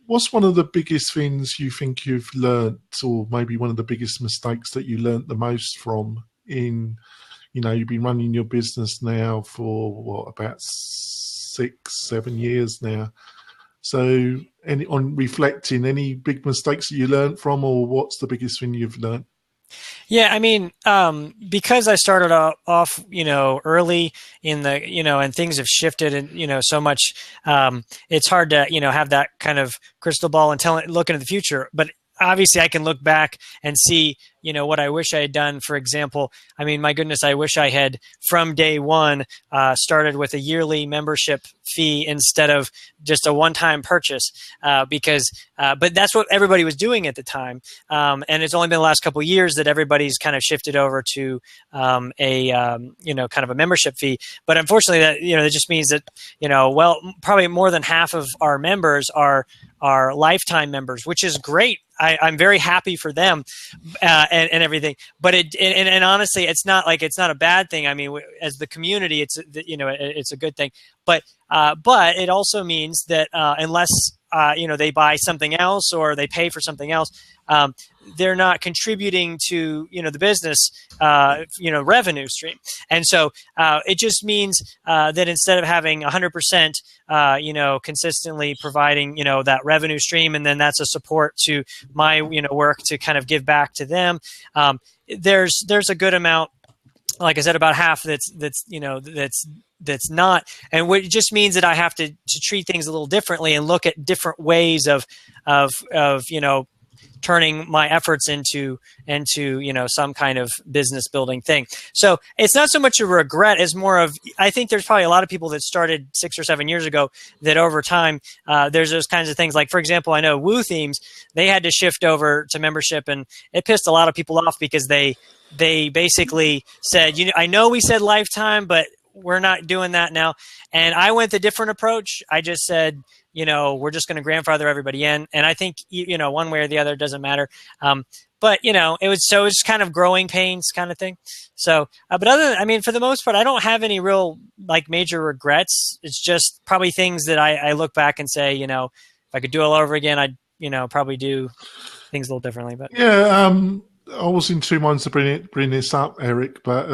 What's one of the biggest things you think you've learnt, or maybe one of the biggest mistakes that you learnt the most from in, you've been running your business now for about 6-7 years now. So on reflecting, any big mistakes that you learned from, or what's the biggest thing you've learned? Yeah, I mean, because I started off, early in the, and things have shifted and, so much, it's hard to, have that kind of crystal ball and look into the future. But obviously I can look back and see, what I wish I had done. For example, I mean, my goodness, I wish I had from day one started with a yearly membership fee instead of just a one-time purchase, but that's what everybody was doing at the time. And it's only been the last couple of years that everybody's kind of shifted over to kind of a membership fee. But unfortunately, that it just means that probably more than half of our members are lifetime members, which is great. I'm very happy for them and everything. But and honestly, it's not a bad thing. I mean, as the community, it's a good thing. But it also means that unless they buy something else or they pay for something else, they're not contributing to the business revenue stream. And so it just means that instead of having 100% consistently providing that revenue stream, and then that's a support to my work to kind of give back to them, there's a good amount, like I said, about half that's not, and it just means that I have to treat things a little differently and look at different ways of turning my efforts into some kind of business building thing. So it's not so much a regret as more of, I think there's probably a lot of people that started 6 or 7 years ago that over time there's those kinds of things. Like, for example, I know Woo Themes, they had to shift over to membership, and it pissed a lot of people off because they basically said, I know we said lifetime, but we're not doing that now. And I went a different approach. I just said, we're just going to grandfather everybody in. And I think, one way or the other, doesn't matter. But, it was kind of growing pains kind of thing. So, but for the most part, I don't have any real major regrets. It's just probably things that I look back and say, if I could do it all over again, I'd, probably do things a little differently. But yeah, I was in 2 minds to bring this up, Eric, but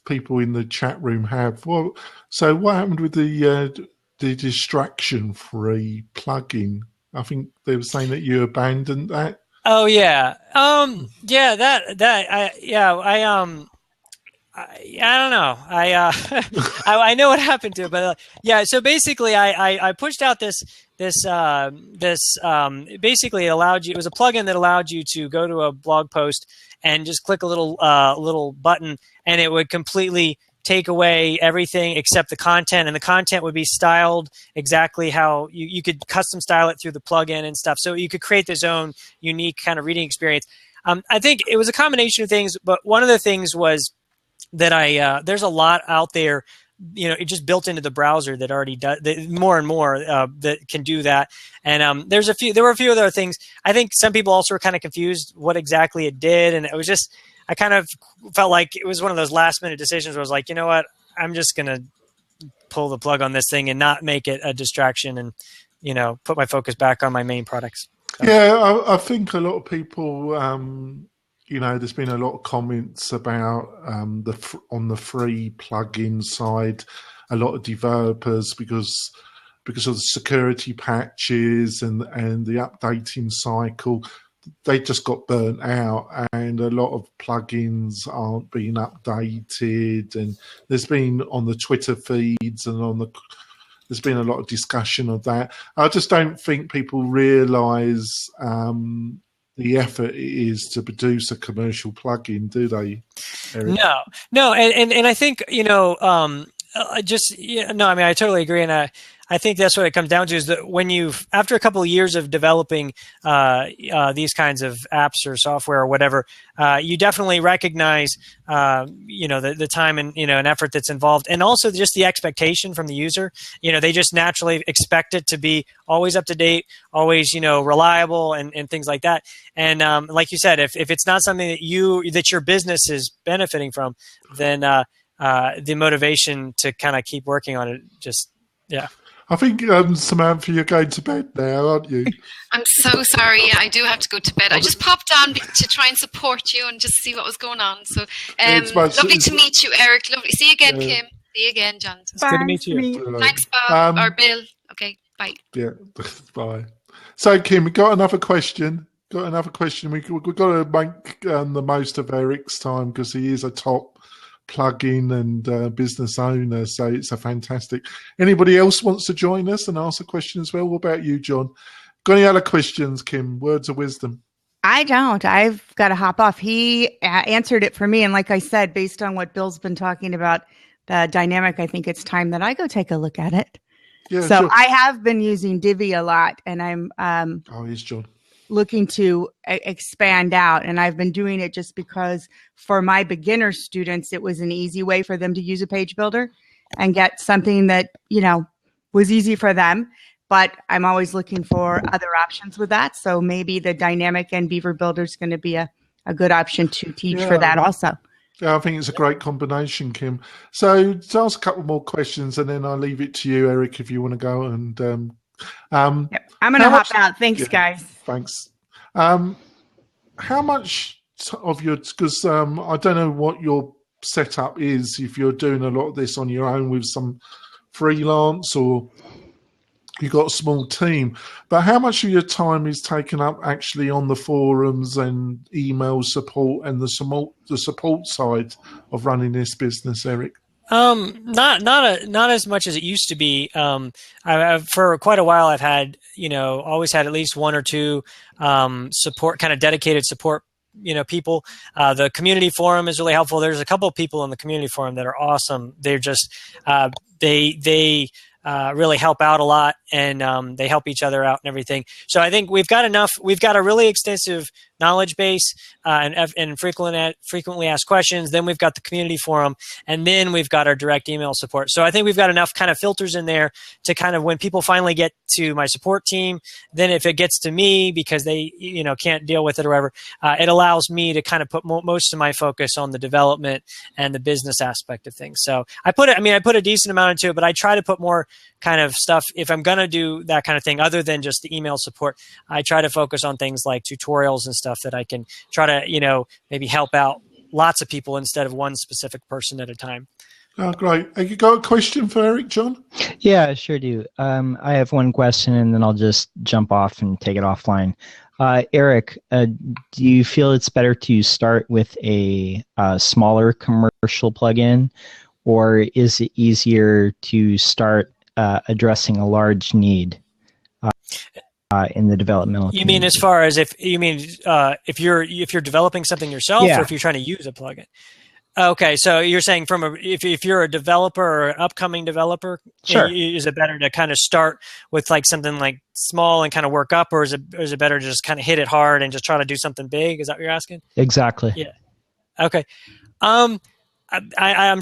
people in the chat room have. Well, so what happened with the distraction-free plugin? I think they were saying that you abandoned that. Oh yeah. I don't know. I know what happened to it, but yeah. So basically, I pushed out this basically it allowed you. It was a plugin that allowed you to go to a blog post and just click a little button, and it would completely take away everything except the content, and the content would be styled exactly how you could custom style it through the plugin and stuff. So you could create this own unique kind of reading experience. I think it was a combination of things, but one of the things was that there's a lot out there, it just built into the browser that already does more and more that can do that. And there were a few other things. I think some people also were kind of confused what exactly it did. And it was just, I kind of felt like it was one of those last minute decisions where I was like, you know what, I'm just going to pull the plug on this thing and not make it a distraction and, put my focus back on my main products. So. Yeah, I think a lot of people, there's been a lot of comments about on the free plugin side, a lot of developers because of the security patches and the updating cycle, they just got burnt out, and a lot of plugins aren't being updated. And there's been on the Twitter feeds and there's been a lot of discussion of that. I just don't think people realise the effort it is to produce a commercial plugin, do they, Eric? No, and I think I totally agree, and I think that's what it comes down to is that after a couple of years of developing these kinds of apps or software or whatever, you definitely recognize the time and and effort that's involved, and also just the expectation from the user. They just naturally expect it to be always up to date, always reliable, and things like that. And like you said, if it's not something that your business is benefiting from, then the motivation to kind of keep working on it yeah. I think, Samantha, you're going to bed now, aren't you? I'm so sorry. Yeah, I do have to go to bed. I just popped on to try and support you and just see what was going on. So lovely to meet you, Eric. Lovely. See you again, Kim. See you again, John. It's good to meet you. Thanks, Bob. Or Bill. Okay, bye. Yeah, bye. So, Kim, we got another question. We've got to make the most of Eric's time because he is a top plugin and business owner, so it's a fantastic. Anybody else wants to join us and ask a question as well? What about you, John? Got any other questions, Kim? Words of wisdom? I don't. I've got to hop off. He answered it for me, and like I said, based on what Bill's been talking about, the dynamic, I think it's time that I go take a look at it. Yeah, so sure. I have been using Divi a lot, and I'm here's John. Looking to expand out, and I've been doing it just because for my beginner students it was an easy way for them to use a page builder and get something that was easy for them, but I'm always looking for other options with that, so maybe the dynamic and Beaver Builder is going to be a good option to teach for that also. Yeah, I think it's a great combination, Kim. So to ask a couple more questions and then I'll leave it to you, Eric, if you want to go and yep. I'm going to hop out. Thanks, guys. Thanks. How much of your, because I don't know what your setup is, if you're doing a lot of this on your own with some freelance or you've got a small team, but how much of your time is taken up actually on the forums and email support and the support side of running this business, Eric? Not as much as it used to be. I've for quite a while, I've had, always had at least one or two, support, kind of dedicated support, people. The community forum is really helpful. There's a couple of people in the community forum that are awesome. They're just, they really help out a lot, and they help each other out and everything. So I think we've got enough. We've got a really extensive knowledge base and frequently asked questions. Then we've got the community forum, and then we've got our direct email support. So I think we've got enough kind of filters in there to kind of, when people finally get to my support team, then if it gets to me because they can't deal with it or whatever, it allows me to kind of put most of my focus on the development and the business aspect of things. So I put a decent amount into it, but I try to put more kind of stuff, if I'm going to do that kind of thing, other than just the email support, I try to focus on things like tutorials and stuff that I can try to, maybe help out lots of people instead of one specific person at a time. Oh, great. Have you got a question for Eric, John? Yeah, I sure do. I have one question, and then I'll just jump off and take it offline. Eric, do you feel it's better to start with a smaller commercial plugin, or is it easier to start addressing a large need in the developmental You community? mean as far as if you're developing something yourself, Yeah. or if you're trying to use a plugin? Okay, so you're saying if you're a developer or an upcoming developer, Sure. is it better to kind of start with like something like small and kind of work up, or is it better to just kind of hit it hard and just try to do something big? Is that what you're asking? Exactly. Yeah. Okay. I'm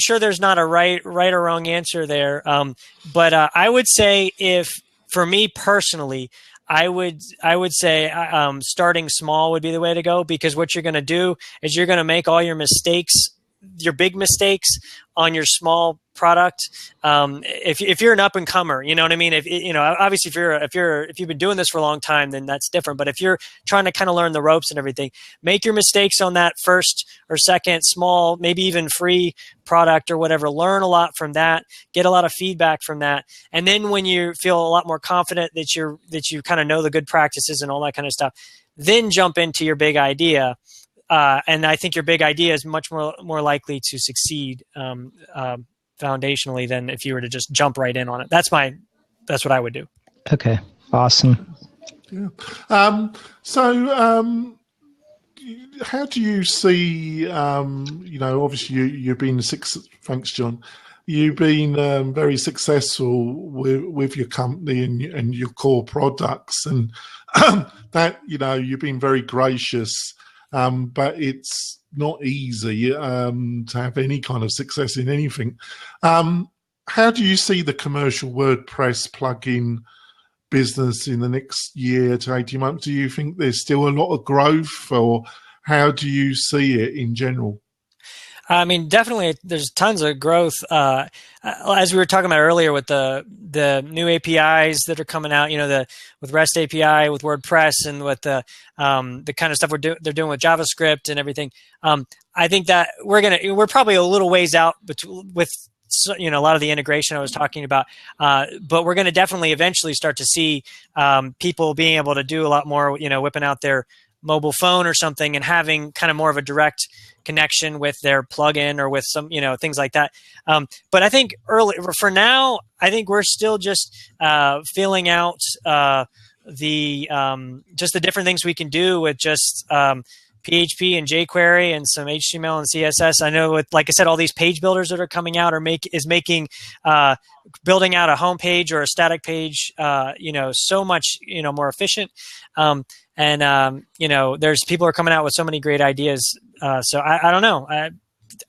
sure there's not a right or wrong answer there. But I would say for me personally, I would say starting small would be the way to go, because what you're going to do is you're going to make all your big mistakes on your small product. If you're an up and comer, you know what I mean? Obviously if you've been doing this for a long time, then that's different. But if you're trying to kind of learn the ropes and everything, make your mistakes on that first or second small, maybe even free product or whatever. Learn a lot from that, get a lot of feedback from that. And then when you feel a lot more confident that you kind of know the good practices and all that kind of stuff, then jump into your big idea. And I think your big idea is much more likely to succeed foundationally than if you were to just jump right in on it. That's what I would do. Okay, awesome. Yeah. How do you see? Obviously you've been thanks, John. You've been very successful with your company and your core products, and that you've been very gracious. But it's not easy to have any kind of success in anything. How do you see the commercial WordPress plugin business in the next year to 18 months? Do you think there's still a lot of growth, or how do you see it in general? I mean, definitely, there's tons of growth. As we were talking about earlier, with the new APIs that are coming out, with REST API, with WordPress, and with the kind of stuff they're doing with JavaScript and everything. I think that we're probably a little ways out with a lot of the integration I was talking about, but we're going to definitely eventually start to see people being able to do a lot more. Whipping out their mobile phone or something and having kind of more of a direct connection with their plugin or with some, things like that. But I think for now, I think we're still just feeling out just the different things we can do with just PHP and jQuery and some HTML and CSS. I know, like I said, all these page builders that are coming out is making building out a home page or a static page, so much, more efficient. There's people are coming out with so many great ideas. So I don't know.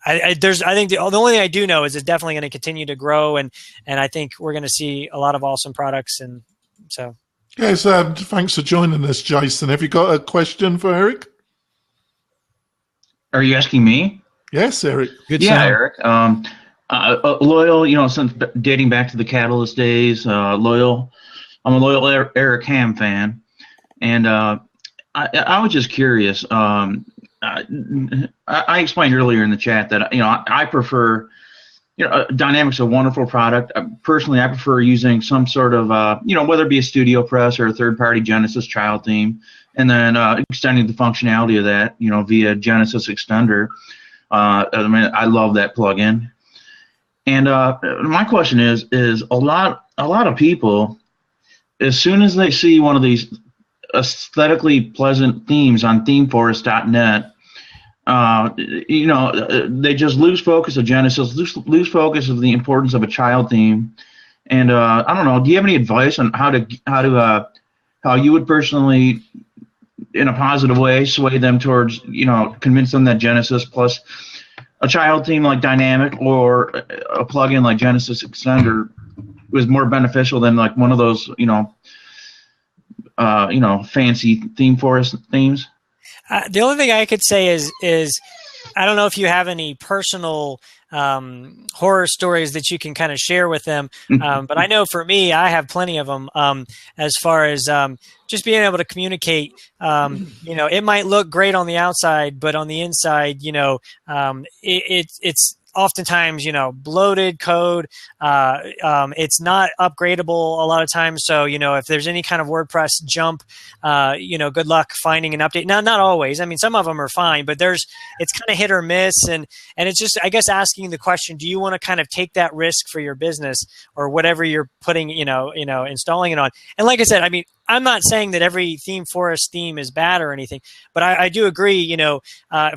I think the only thing I do know is it's definitely going to continue to grow, and I think we're going to see a lot of awesome products. And so, yes, thanks for joining us, Jason. Have you got a question for Eric? Are you asking me? Yes, Eric. Good yeah, sound. Eric. Loyal, since dating back to the Catalyst days, loyal. I'm a loyal Eric Hamm fan, and I was just curious. I explained earlier in the chat that I prefer. Dynamic's a wonderful product. Personally, I prefer using some sort of whether it be a Studio Press or a third-party Genesis child theme, and then extending the functionality of that, via Genesis Extender. I love that plugin. And my question is a lot of people, as soon as they see one of these aesthetically pleasant themes on themeforest.net, they just lose focus of Genesis, lose focus of the importance of a child theme. And I don't know, do you have any advice on how you would personally, in a positive way, sway them towards, convince them that Genesis plus a child theme like Dynamic or a plugin like Genesis Extender was more beneficial than like one of those, fancy ThemeForest themes? The only thing I could say is I don't know if you have any personal horror stories that you can kind of share with them, but I know for me, I have plenty of them. As far as just being able to communicate, it might look great on the outside, but on the inside, it's oftentimes, bloated code. It's not upgradable a lot of times. So, if there's any kind of WordPress jump, good luck finding an update. Now, not always. I mean, some of them are fine, but it's kind of hit or miss. And it's just, I guess, asking the question, do you want to kind of take that risk for your business or whatever you're putting, installing it on? And like I said, I mean, I'm not saying that every theme forest theme is bad or anything, but I do agree,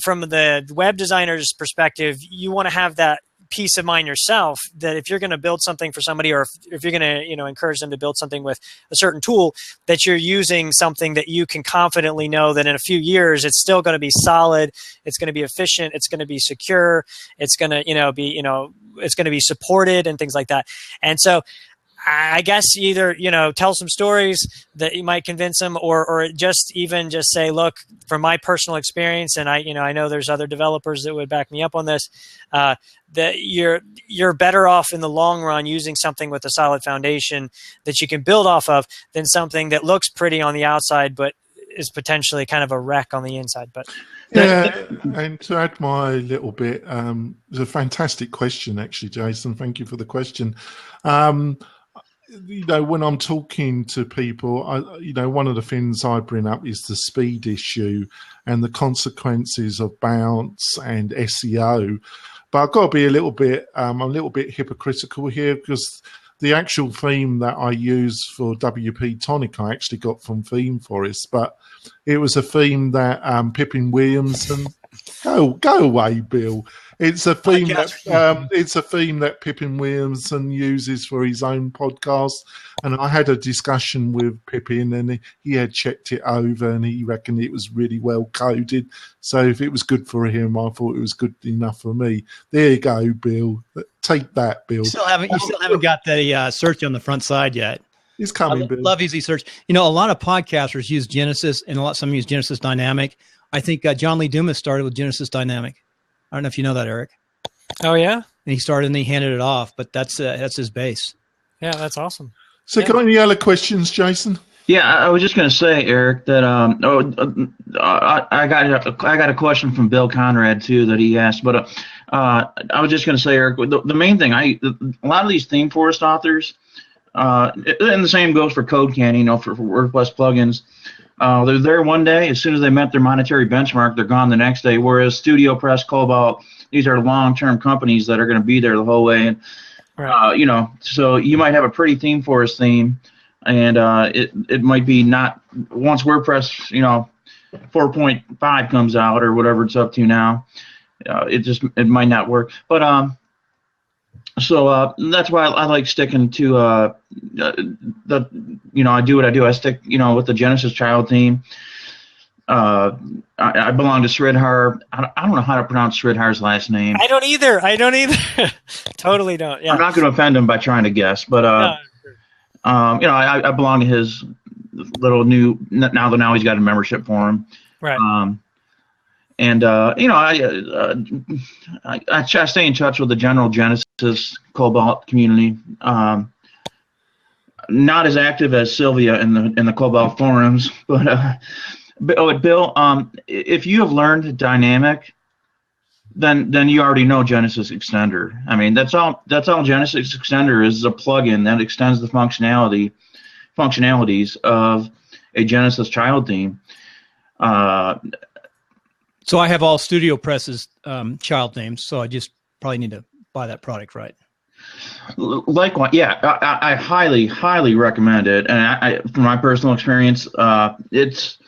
from the web designer's perspective, you want to have that peace of mind yourself that if you're going to build something for somebody, or if you're going to, encourage them to build something with a certain tool, that you're using something that you can confidently know that in a few years, it's still going to be solid. It's going to be efficient. It's going to be secure. It's going to, it's going to be supported and things like that. And so, I guess either, tell some stories that you might convince them, or just say, look, from my personal experience, and I know there's other developers that would back me up on this, that you're better off in the long run using something with a solid foundation that you can build off of than something that looks pretty on the outside, but is potentially kind of a wreck on the inside. But yeah, and to add my little bit, it's a fantastic question, actually, Jason. Thank you for the question. When I'm talking to people, one of the things I bring up is the speed issue and the consequences of bounce and SEO. But I've got to be a little bit hypocritical here, because the actual theme that I use for WP-Tonic I actually got from Theme Forest, but it was a theme that Pippin Williamson. Go away, Bill. It's a theme that Pippin Williamson uses for his own podcast, and I had a discussion with Pippin, and he had checked it over, and he reckoned it was really well coded. So if it was good for him, I thought it was good enough for me. There you go, Bill. Take that, Bill. You still haven't got the search on the front side yet. It's coming, Bill. Love easy search. A lot of podcasters use Genesis, and some use Genesis Dynamic. I think John Lee Dumas started with Genesis Dynamic. I don't know if you know that, Eric. Oh, yeah? And he started and he handed it off, but that's his base. Yeah, that's awesome. So got any other questions, Jason? Yeah, I was just going to say, Eric, that I got a question from Bill Conrad, too, that he asked. But I was just going to say, Eric, the main thing, a lot of these theme forest authors, and the same goes for Code Candy, for WordPress plugins. They're there one day. As soon as they met their monetary benchmark, they're gone the next day. Whereas StudioPress, Cobalt, these are long-term companies that are going to be there the whole way. And right. So you might have a pretty theme forest theme, and it might be not once WordPress 4.5 comes out or whatever it's up to now. It might not work. But so that's why I like sticking to I do what I do. I stick with the Genesis child theme. I belong to Sridhar. I don't know how to pronounce Sridhar's last name. I don't either. Totally don't. Yeah. I'm not going to offend him by trying to guess, but I belong to his little new. Now he's got a membership for him. Right. I stay in touch with the general Genesis Cobalt community. Not as active as Sylvia in the Cobalt forums, but Bill, if you have learned Dynamic, then you already know Genesis Extender. I mean, that's all Genesis Extender is a plugin that extends the functionalities of a Genesis child theme. So I have all StudioPress's child names, so I just probably need to buy that product, right? Likewise, yeah, I highly, highly recommend it. And from my personal experience, it's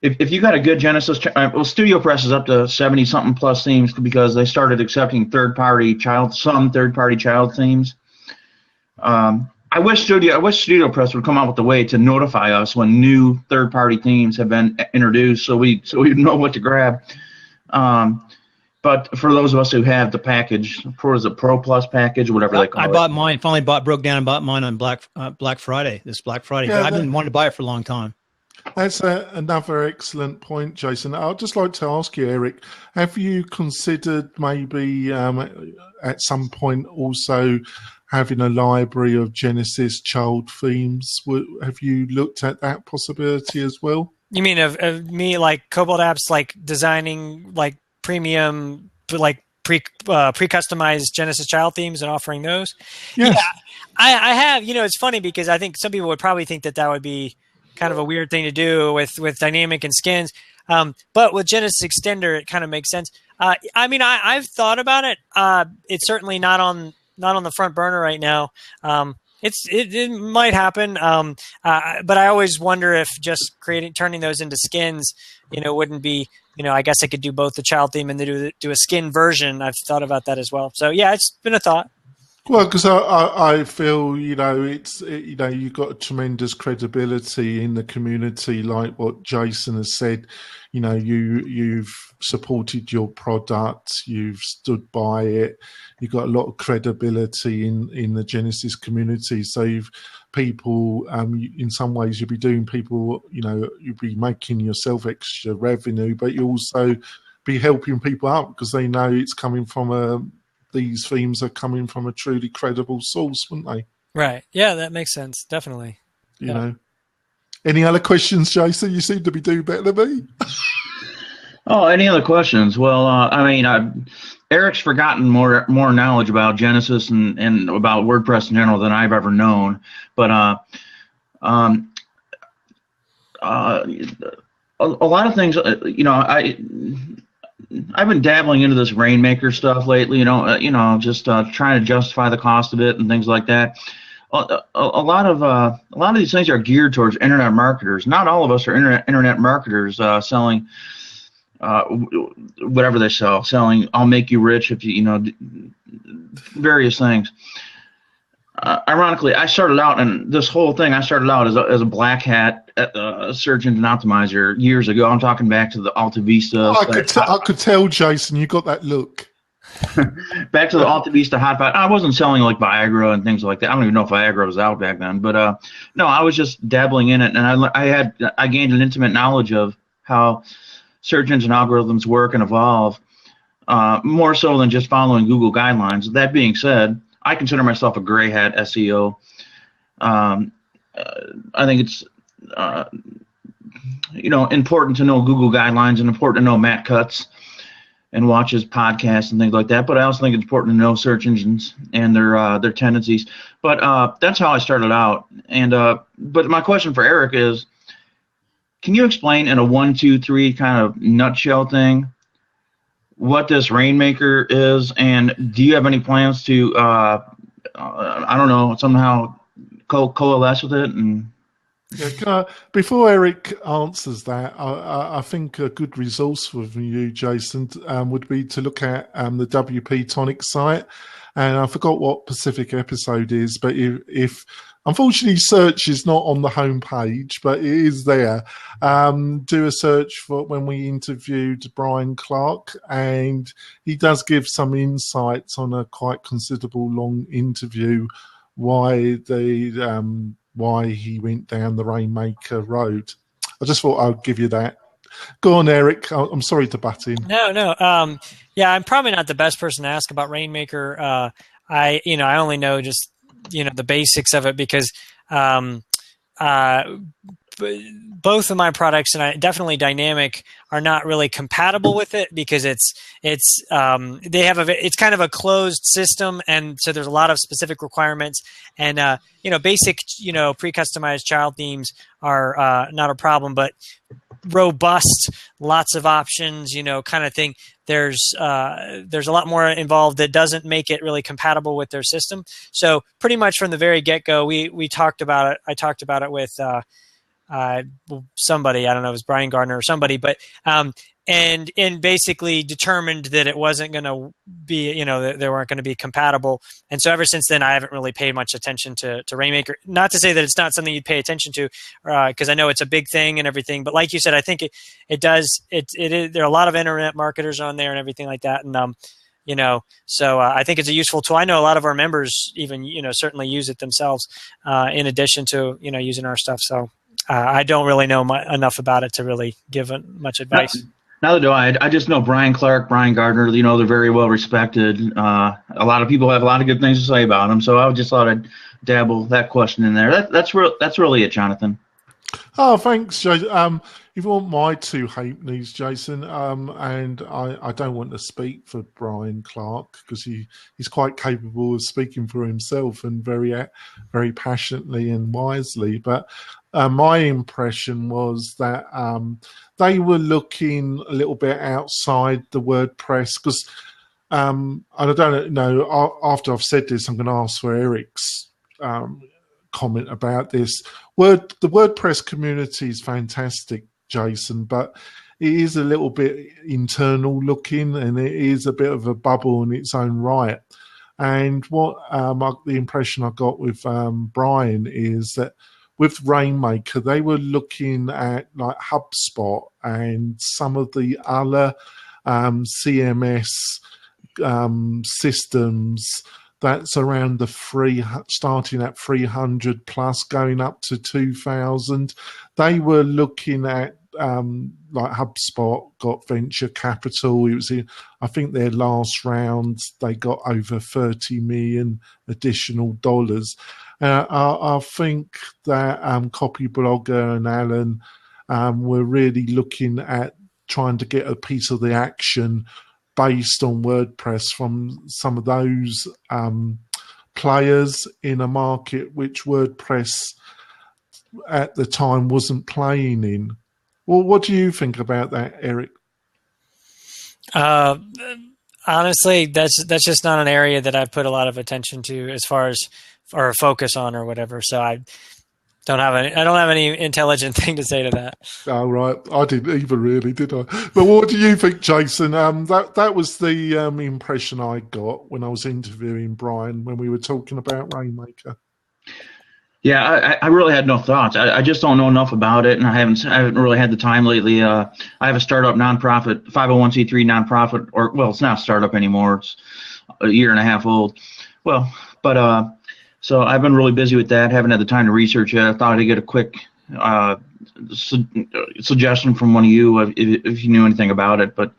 if you got a good Genesis, StudioPress is up to 70-something plus themes because they started accepting some third-party child themes. I wish StudioPress would come out with a way to notify us when new third-party themes have been introduced, so we know what to grab. But for those of us who have the package, for the Pro Plus package, whatever they call it. I bought mine. Finally broke down and bought mine on Black Friday. This Black Friday. Yeah, I've been wanting to buy it for a long time. That's another excellent point, Jason. I'd just like to ask you, Eric, have you considered maybe at some point also having a library of Genesis child themes? Have you looked at that possibility as well? You mean of me, like CobaltApps, like designing like premium, like pre-customized Genesis child themes and offering those. Yes. Yeah, I have. It's funny because I think some people would probably think that would be kind of a weird thing to do with dynamic and skins. But with Genesis Extender, it kind of makes sense. I've thought about it. It's certainly not on the front burner right now. It might happen. But I always wonder if just turning those into skins, wouldn't be, I guess I could do both the child theme and do a skin version. I've thought about that as well. So yeah, it's been a thought. Well, because I feel, you've got tremendous credibility in the community, like what Jason has said. You've supported your product, you've stood by it, you've got a lot of credibility in the Genesis community. So people, in some ways, you'll be doing people, you'll be making yourself extra revenue, but you also be helping people out because they know it's coming from these themes are coming from a truly credible source, wouldn't they? Right. Yeah, that makes sense. Definitely. You know. Any other questions, Jason? You seem to be doing better than me. Oh, any other questions? Well, Eric's forgotten more knowledge about Genesis and about WordPress in general than I've ever known. But a lot of things, I've been dabbling into this Rainmaker stuff lately, just trying to justify the cost of it and things like that. A lot of these things are geared towards internet marketers. Not all of us are internet marketers selling whatever they sell. Selling, I'll make you rich if you various things. Ironically, I started out, and this whole thing, I started out as a black hat search engine optimizer years ago. I'm talking back to the Alta Vista. I could tell, Jason, you got that look. Back to the Alta Vista hotspot. I wasn't selling like Viagra and things like that. I don't even know if Viagra was out back then, but no, I was just dabbling in it, and I gained an intimate knowledge of how search engine algorithms work and evolve, more so than just following Google guidelines. That being said, I consider myself a gray hat SEO. I think it's important to know Google guidelines and important to know Matt Cutts and watch his podcasts and things like that. But I also think it's important to know search engines and their tendencies. But that's how I started out. And but my question for Eric is, can you explain in a 1, 2, 3 kind of nutshell thing what this Rainmaker is, and do you have any plans to somehow coalesce with it? And before Eric answers that, I think a good resource for you, Jason, would be to look at the WP-Tonic site. And I forgot what Pacific episode is, but if unfortunately search is not on the home page, but it is there. Do a search for when we interviewed Brian Clark, and he does give some insights on a quite considerable long interview why he went down the Rainmaker road. I just thought I'd give you that. Go on, Eric. I'm sorry to butt in. No. I'm probably not the best person to ask about Rainmaker. I only know just the basics of it because both of my products, and definitely Dynamic, are not really compatible with it because it's kind of a closed system, and so there's a lot of specific requirements. And basic pre-customized child themes are not a problem, but robust, lots of options, kind of thing. There's a lot more involved that doesn't make it really compatible with their system. So pretty much from the very get-go, we talked about it. I talked about it with somebody, I don't know if it was Brian Gardner or somebody, but and basically determined that it wasn't going to be, that they weren't going to be compatible. And so ever since then, I haven't really paid much attention to Rainmaker. Not to say that it's not something you'd pay attention to, because I know it's a big thing and everything. But like you said, I think it does. It is, there are a lot of internet marketers on there and everything like that. And so I think it's a useful tool. I know a lot of our members even certainly use it themselves, in addition to using our stuff. So I don't really know enough about it to really give much advice. Neither do I. I just know Brian Clark, Brian Gardner. They're very well respected. A lot of people have a lot of good things to say about them. So I just thought I'd dabble that question in there. That's really it, Jonathan. Oh, thanks, Jay. if you want my two halfpennies, Jason, and I don't want to speak for Brian Clark because he's quite capable of speaking for himself and very passionately and wisely. But my impression was that they were looking a little bit outside the WordPress because, and I don't know, after I've said this, I'm going to ask for Eric's comment about this. The WordPress community is fantastic, Jason, but it is a little bit internal looking and it is a bit of a bubble in its own right. And what the impression I got with Brian is that with Rainmaker, they were looking at like HubSpot and some of the other CMS systems that's around starting at 300 plus, going up to 2,000. They were looking at like HubSpot got venture capital. It was I think their last round they got over 30 million additional dollars. I think that Copyblogger and Alan were really looking at trying to get a piece of the action based on WordPress from some of those players in a market which WordPress at the time wasn't playing in. Well, what do you think about that, Eric? Honestly, that's just not an area that I put a lot of attention to as far as or focus on or whatever. So I don't have any intelligent thing to say to that. Oh, right. I didn't either, really, did I? But what do you think, Jason? That was the impression I got when I was interviewing Brian when we were talking about Rainmaker. Yeah, I really had no thoughts. I just don't know enough about it, and I haven't really had the time lately. I have a startup nonprofit, 501c3 nonprofit, it's not a startup anymore. It's a year and a half old. So I've been really busy with that. Haven't had the time to research it. I thought I'd get a quick suggestion from one of you if you knew anything about it. But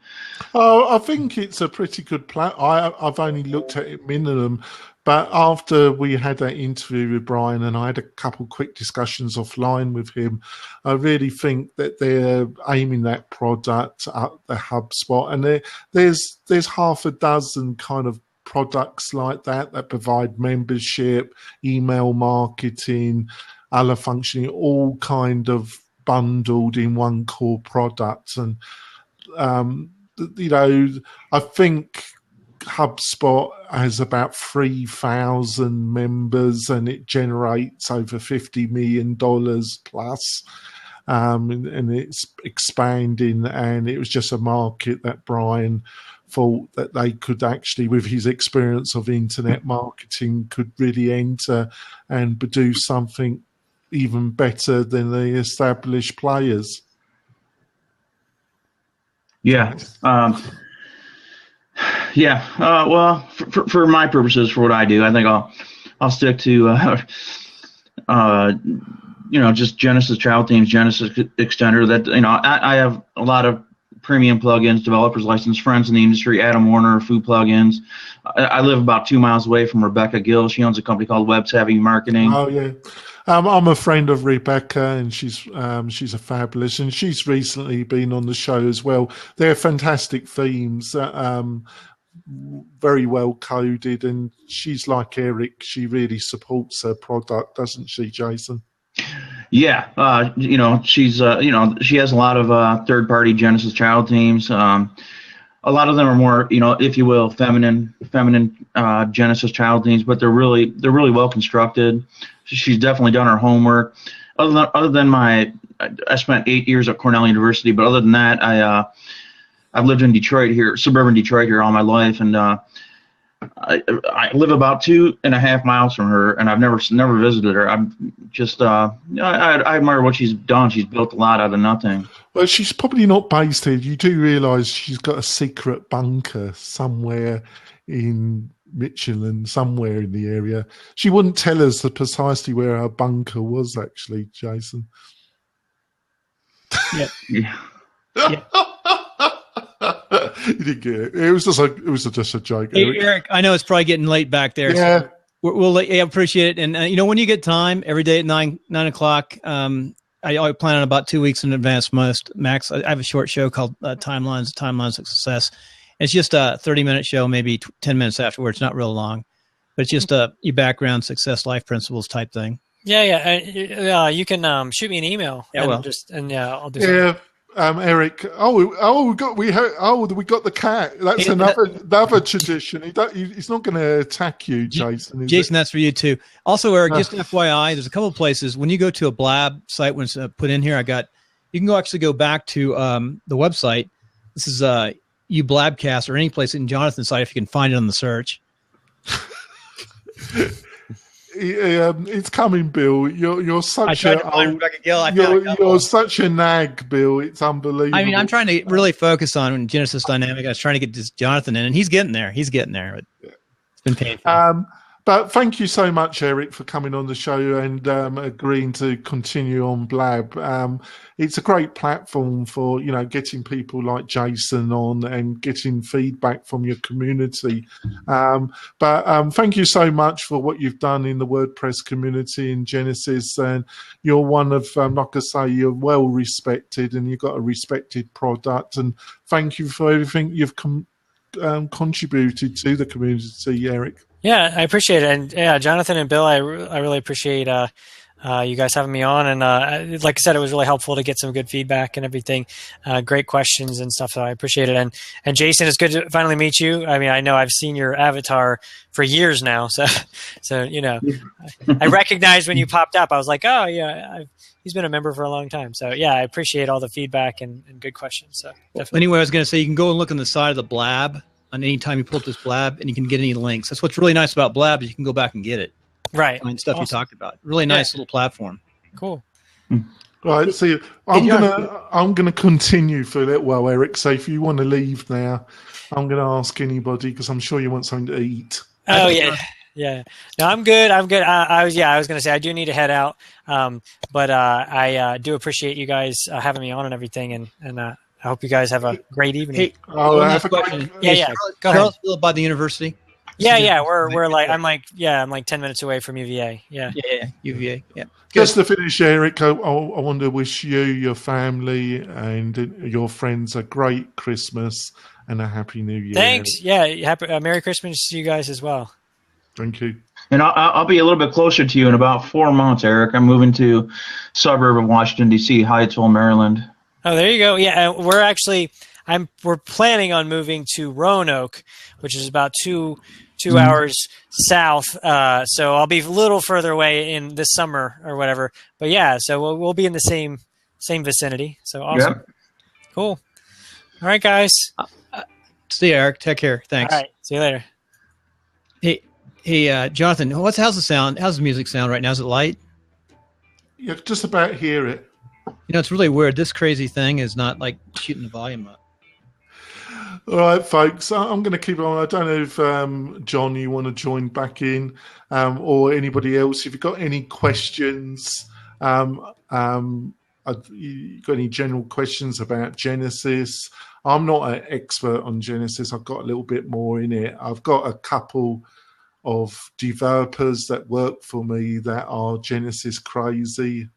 I think it's a pretty good plan. I've only looked at it minimum. But after we had that interview with Brian and I had a couple quick discussions offline with him, I really think that they're aiming that product at the HubSpot. And there's half a dozen kind of products like that provide membership, email marketing, other functioning, all kind of bundled in one core product. And, I think HubSpot has about 3,000 members and it generates over $50 million plus. And it's expanding, and it was just a market that Brian thought that they could actually, with his experience of internet marketing, could really enter and produce something even better than the established players. Yeah. Well, for my purposes, for what I do, I think I'll stick to just Genesis Child Themes, Genesis Extender. That I have a lot of premium plugins, developers license, friends in the industry, Adam Warner, Food Plugins. I live about 2 miles away from Rebecca Gill. She owns a company called Web Savvy Marketing. Oh yeah. I'm a friend of Rebecca, and she's a fabulous, and she's recently been on the show as well. They're fantastic themes, very well coded, and she's like Eric. She really supports her product, doesn't she, Jason? Yeah, she's she has a lot of third-party Genesis child themes. A lot of them are more, if you will, feminine Genesis child themes, but they're really well constructed. She's definitely done her homework. Other than I spent 8 years at Cornell University, but other than that, I've lived in Detroit here, suburban Detroit here all my life, and I live about 2.5 miles from her, and I've never visited her. I'm just I admire what she's done. She's built a lot out of nothing. Well, she's probably not based here. You do realise she's got a secret bunker somewhere in Michelin, somewhere in the area. She wouldn't tell us precisely where her bunker was, actually, Jason. Yeah. Yeah. Yeah. You didn't get it. It was just a joke. Hey, Eric, I know it's probably getting late back there. Yeah. So we'll let you appreciate it. And when you get time every day at 9 o'clock, I plan on about 2 weeks in advance max. I have a short show called Timelines of Success. It's just a 30-minute show, maybe 10 minutes afterwards. Not real long, but it's just your background, success, life principles type thing. Yeah. You can shoot me an email. Yeah, I'll do something. Eric. We got the cat. That's another tradition. He's not going to attack you, Jason. Jason, that's for you too. Also, Eric, just FYI, there's a couple of places when you go to a Blab site when it's put in here. You can actually go back to the website. This is Blabcast or any place in Jonathan's site if you can find it on the search. It's coming, Bill. You're such you're such a nag, Bill. It's unbelievable. I mean, I'm trying to really focus on Genesis Dynamic. I was trying to get this Jonathan in, and he's getting there. It's been painful. But thank you so much, Eric, for coming on the show and agreeing to continue on Blab. It's a great platform for getting people like Jason on and getting feedback from your community. But thank you so much for what you've done in the WordPress community in Genesis. And you're one of, like I say, you're well respected and you've got a respected product. And thank you for everything you've contributed to the community, Eric. Yeah, I appreciate it. And yeah, Jonathan and Bill, I really appreciate you guys having me on. And like I said, it was really helpful to get some good feedback and everything. Great questions and stuff. So I appreciate it. And Jason, it's good to finally meet you. I mean, I know I've seen your avatar for years now. So I recognized when you popped up. I was like, oh, yeah, he's been a member for a long time. So yeah, I appreciate all the feedback and good questions. So definitely. Anyway, I was going to say, you can go and look on the side of the Blab on any time you pull up this Blab, and you can get any links. That's what's really nice about Blab is you can go back and get it. Right. Find stuff you talked about. Really nice little platform. Cool. Right. So I'm gonna continue for a little while, Eric. So if you want to leave now, I'm gonna ask anybody because I'm sure you want something to eat. Oh yeah. No, I'm good. I was gonna say I do need to head out. But I do appreciate you guys having me on and everything, and I hope you guys have a great evening. Hey, I have a question. Yeah. Go ahead. Charlottesville by the university. Yeah. We're like I'm like 10 minutes away from UVA. Yeah. UVA. Yeah. Just to finish, Eric, I want to wish you, your family, and your friends a great Christmas and a happy New Year. Thanks. Eric. Yeah. Happy Merry Christmas to you guys as well. Thank you. And I'll be a little bit closer to you in about 4 months, Eric. I'm moving to suburb of Washington, D.C., Hyattsville, Maryland. Oh, there you go. Yeah, we're planning on moving to Roanoke, which is about two hours south. So I'll be a little further away in this summer or whatever. But yeah, so we'll be in the same vicinity. So awesome. Yep. Cool. All right, guys. See you, Eric. Take care. Thanks. All right. See you later. Hey, Jonathan, how's the sound? How's the music sound right now? Is it light? You can just about hear it. It's really weird. This crazy thing is not like shooting the volume up. All right, folks, I'm going to keep on. I don't know if, John, you want to join back in or anybody else. If you've got any questions, you got any general questions about Genesis, I'm not an expert on Genesis. I've got a little bit more in it. I've got a couple of developers that work for me that are Genesis crazy.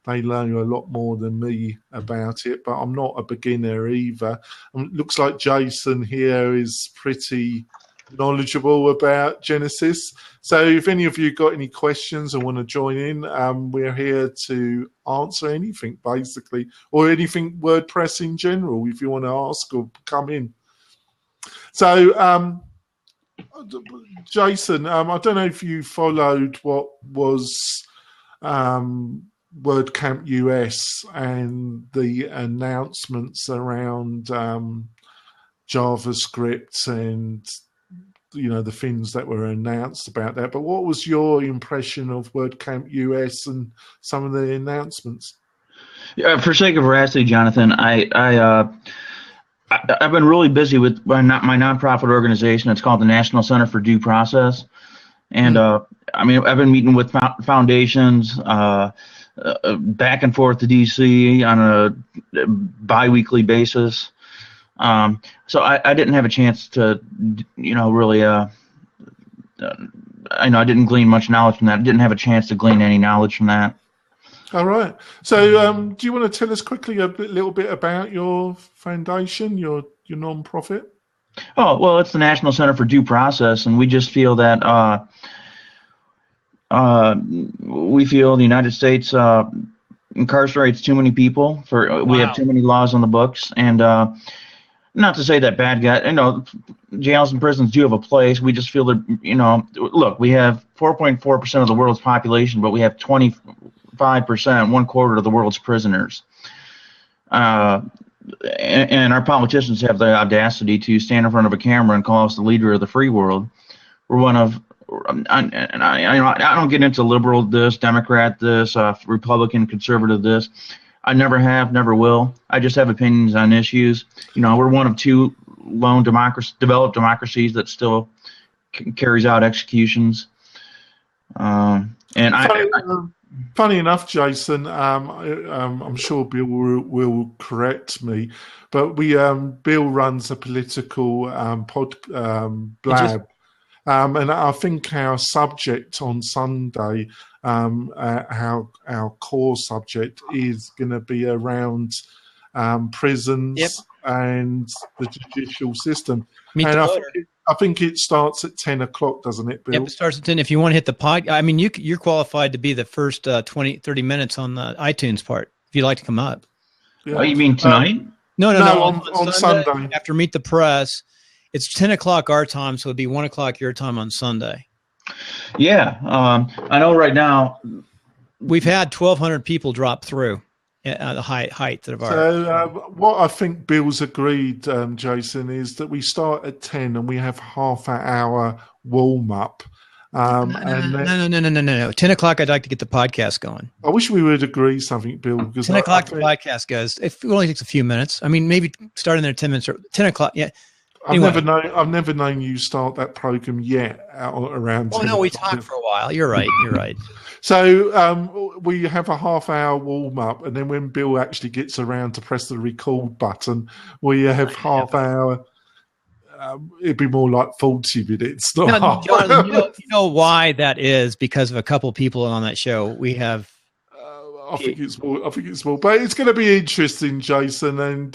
They learn a lot more than me about it, but I'm not a beginner either. It looks like Jason here is pretty knowledgeable about Genesis. So if any of you got any questions or want to join in, we're here to answer anything, basically, or anything WordPress in general, if you want to ask or come in. So, Jason, I don't know if you followed what was WordCamp US and the announcements around JavaScript and the things that were announced about that. But what was your impression of WordCamp US and some of the announcements? Yeah, for sake of veracity, Jonathan, I've been really busy with my nonprofit organization. It's called the National Center for Due Process, and I've been meeting with foundations. Back and forth to DC on a bi-weekly basis. So I didn't have a chance to, really, I know I didn't glean much knowledge from that. I didn't have a chance to glean any knowledge from that. All right. So, do you want to tell us quickly a little bit about your foundation, your non-profit? Oh, well, it's the National Center for Due Process, and we just feel that we feel the United States incarcerates too many people. We have too many laws on the books, and not to say that bad guys, jails and prisons do have a place. We just feel that, look, we have 4.4% of the world's population, but we have 25%, 1/4 of the world's prisoners. And our politicians have the audacity to stand in front of a camera and call us the leader of the free world. We're one of, I don't get into liberal this, Democrat this, Republican, conservative this. I never have, never will. I just have opinions on issues. We're one of 2 developed democracies that still carries out executions. Funny enough, Jason, I'm sure Bill will correct me, but Bill runs a political blab, and I think our subject on Sunday, our core subject is going to be around prisons and the judicial system. I think it starts at 10 o'clock, doesn't it, Bill? Yep, it starts at 10. If you want to hit the pod, I mean, you're qualified to be the first 30 minutes on the iTunes part, if you'd like to come up. Yeah. Oh, you mean tonight? No. On Sunday. After Meet the Press, it's 10 o'clock our time, so it'd be 1 o'clock your time on Sunday. Yeah. I know right now. We've had 1,200 people drop through. The height of our. So what I think Bill's agreed, Jason, is that we start at 10 and we have half an hour warm up. No. 10 o'clock, I'd like to get the podcast going. I wish we would agree something, Bill. Because 10 o'clock, the podcast goes. It only takes a few minutes. I mean, maybe starting there 10 minutes or 10 o'clock. Yeah. Anyway. I've never known you start that program yet around. Oh no, we talked for a while. You're right. So we have a half hour warm up, and then when Bill actually gets around to press the record button, we have half hour. It'd be more like 40 minutes. Jonathan, you know why that is? Because of a couple of people on that show. We have. I think it's more, but it's going to be interesting, Jason, and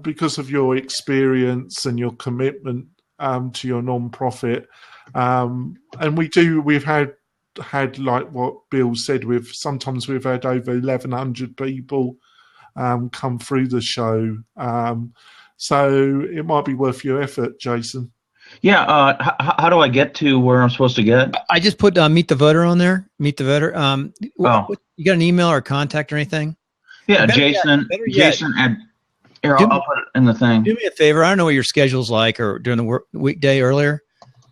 because of your experience and your commitment to your non-profit, and we've had like what Bill said, sometimes we've had over 1,100 people come through the show, so it might be worth your effort, Jason. Yeah, how do I get to where I'm supposed to get? I just put Meet the Voter on there. Meet the Voter. You got an email or contact or anything? Yeah, Jason. Jason. I'll put it in the thing. Do me a favor. I don't know what your schedule's like or during the weekday earlier,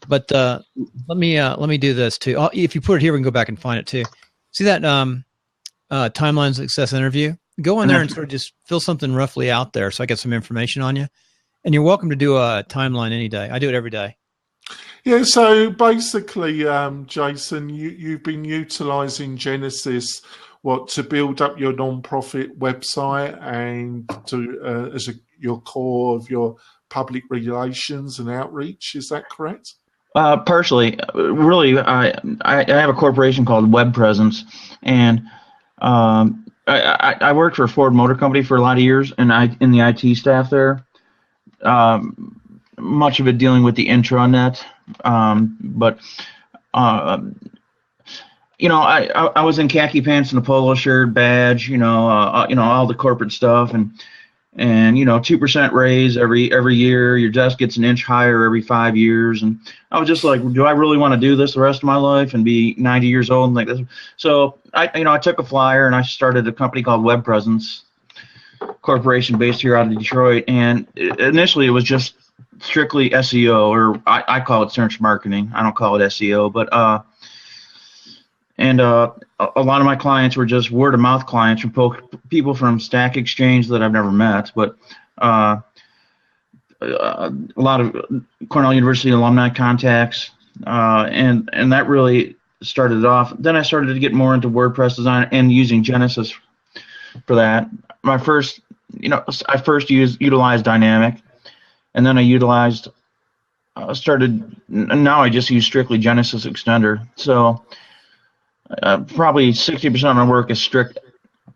but let me do this too. If you put it here, we can go back and find it too. See that timeline success interview? Go in there and sort of just fill something roughly out there, so I get some information on you. And you're welcome to do a timeline any day. I do it every day. Yeah, so basically, Jason, you've been utilizing Genesis to build up your non-profit website and to as your core of your public relations and outreach. Is that correct? Partially. Really, I have a corporation called Web Presence, and I worked for Ford Motor Company for a lot of years, and in the IT staff there. Much of it dealing with the intranet, but I was in khaki pants and a polo shirt, badge, all the corporate stuff, and 2% raise every year. Your desk gets an inch higher every 5 years, and I was just like, do I really want to do this the rest of my life and be 90 years old and like this? So I took a flyer and I started a company called Web Presence Corporation based here out of Detroit, and initially it was just strictly SEO, or I call it search marketing. I don't call it SEO, but a lot of my clients were just word of mouth clients from people from Stack Exchange that I've never met, but a lot of Cornell University alumni contacts, and that really started it off. Then I started to get more into WordPress design and using Genesis for that. I first utilized Dynamic, and then now I just use strictly Genesis Extender. So Probably 60% of my work is strict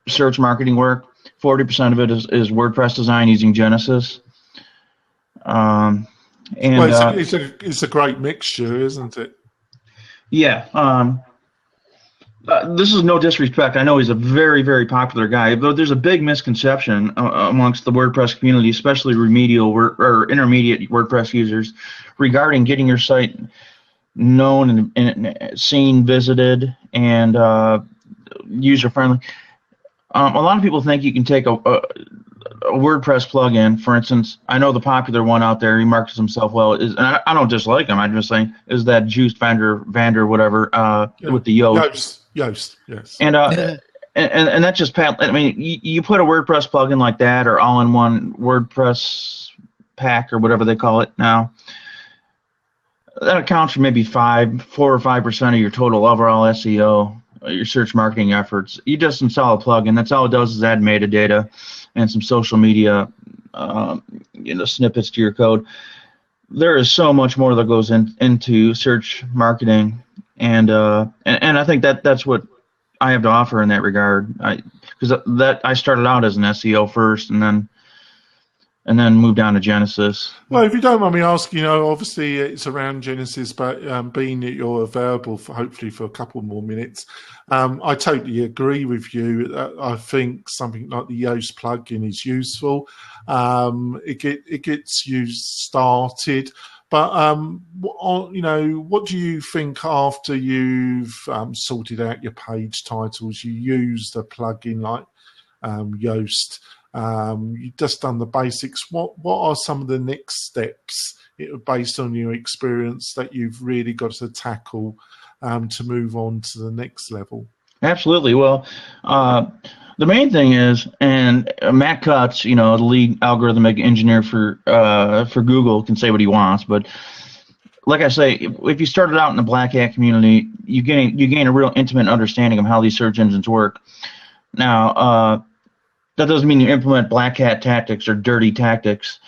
search marketing work. 40% of it is WordPress design using Genesis. And Well, it's a great mixture, isn't it? yeah. This is no disrespect. I know he's a very, very popular guy, but there's a big misconception amongst the WordPress community, especially remedial or intermediate WordPress users, regarding getting your site known and seen, visited, and user-friendly. A lot of people think you can take a WordPress plugin, for instance. I know the popular one out there, he markets himself well, and I don't dislike him, I'm just saying, is that Juiced Vander whatever, with the Yoast, yes. And that's just I mean, you put a WordPress plugin like that, or all-in-one WordPress pack, or whatever they call it now, that accounts for maybe 4 or 5% of your total overall SEO, your search marketing efforts. You just install a plugin. That's all it does is add metadata and some social media, snippets to your code. There is so much more that goes into search marketing, and I think that's what I have to offer in that regard. Because I started out as an SEO first, and then moved down to Genesis. Well, if you don't mind me asking, obviously it's around Genesis, but being that you're available hopefully for a couple more minutes, I totally agree with you. I think something like the Yoast plugin is useful. It gets you started. But what do you think after you've sorted out your page titles? You used a plugin like Yoast. You've just done the basics. What are some of the next steps, based on your experience, that you've really got to tackle to move on to the next level? Absolutely. Well, the main thing is, and Matt Cutts, the lead algorithmic engineer for Google, can say what he wants, but like I say, if you started out in the Black Hat community, you gain a real intimate understanding of how these search engines work. Now, that doesn't mean you implement Black Hat tactics or dirty tactics,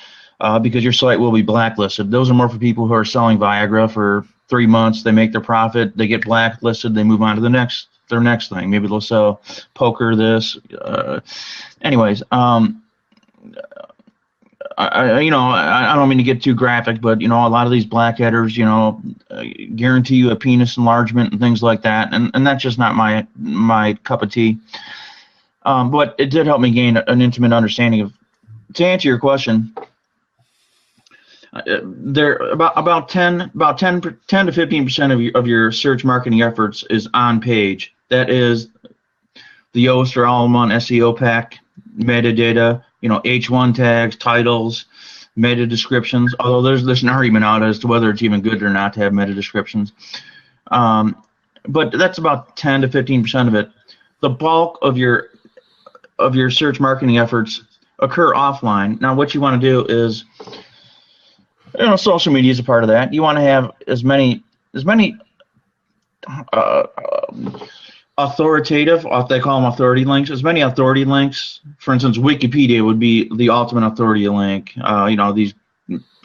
because your site will be blacklisted. Those are more for people who are selling Viagra for 3 months. They make their profit, they get blacklisted, they move on to their next thing. Maybe they'll sell poker. Anyways, I don't mean to get too graphic, but a lot of these black hatters, guarantee you a penis enlargement and things like that, and that's just not my cup of tea. But it did help me gain an intimate understanding of. To answer your question, there about 10 to 15% of your search marketing efforts is on page. That is the Yoast or all-in-one SEO pack, metadata, H1 tags, titles, meta descriptions. Although there's an argument out as to whether it's even good or not to have meta descriptions. But that's about 10 to 15% of it. The bulk of your search marketing efforts occur offline. Now, what you want to do is, social media is a part of that. You want to have as many authoritative, they call them authority links, as many authority links. For instance, Wikipedia would be the ultimate authority link, these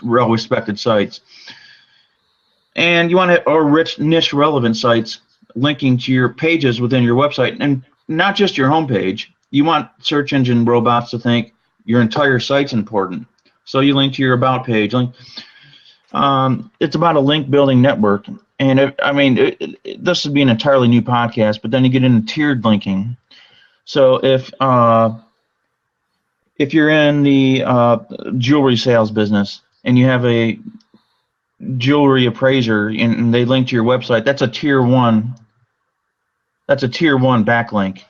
well-respected sites. And you want to have rich niche relevant sites linking to your pages within your website, and not just your homepage. You want search engine robots to think your entire site's important. So you link to your about page. It's about a link building network. And this would be an entirely new podcast, but then you get into tiered linking. So if you're in the jewelry sales business and you have a jewelry appraiser and they link to your website, that's a tier one backlink.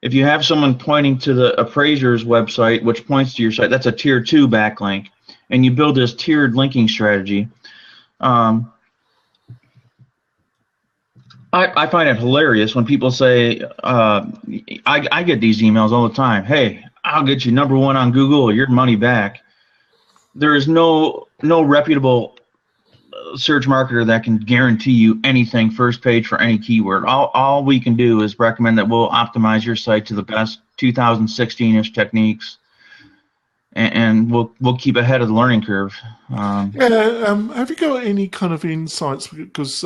If you have someone pointing to the appraiser's website, which points to your site, that's a tier 2 backlink. And you build this tiered linking strategy. I find it hilarious when people say, I get these emails all the time. Hey, I'll get you #1 on Google or your money back. There is no reputable search marketer that can guarantee you anything first page for any keyword. All we can do is recommend that we'll optimize your site to the best 2016-ish techniques, and we'll keep ahead of the learning curve. Have you got any kind of insights? Because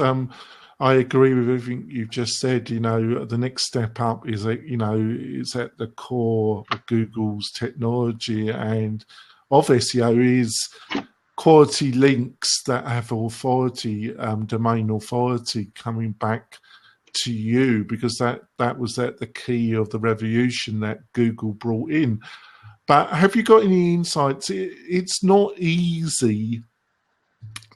I agree with everything you've just said. You know, the next step up is that, you know, it's at the core of Google's technology and of SEO is quality links that have authority, domain authority coming back to you, because that was at the key of the revolution that Google brought in. But have you got any insights? It's not easy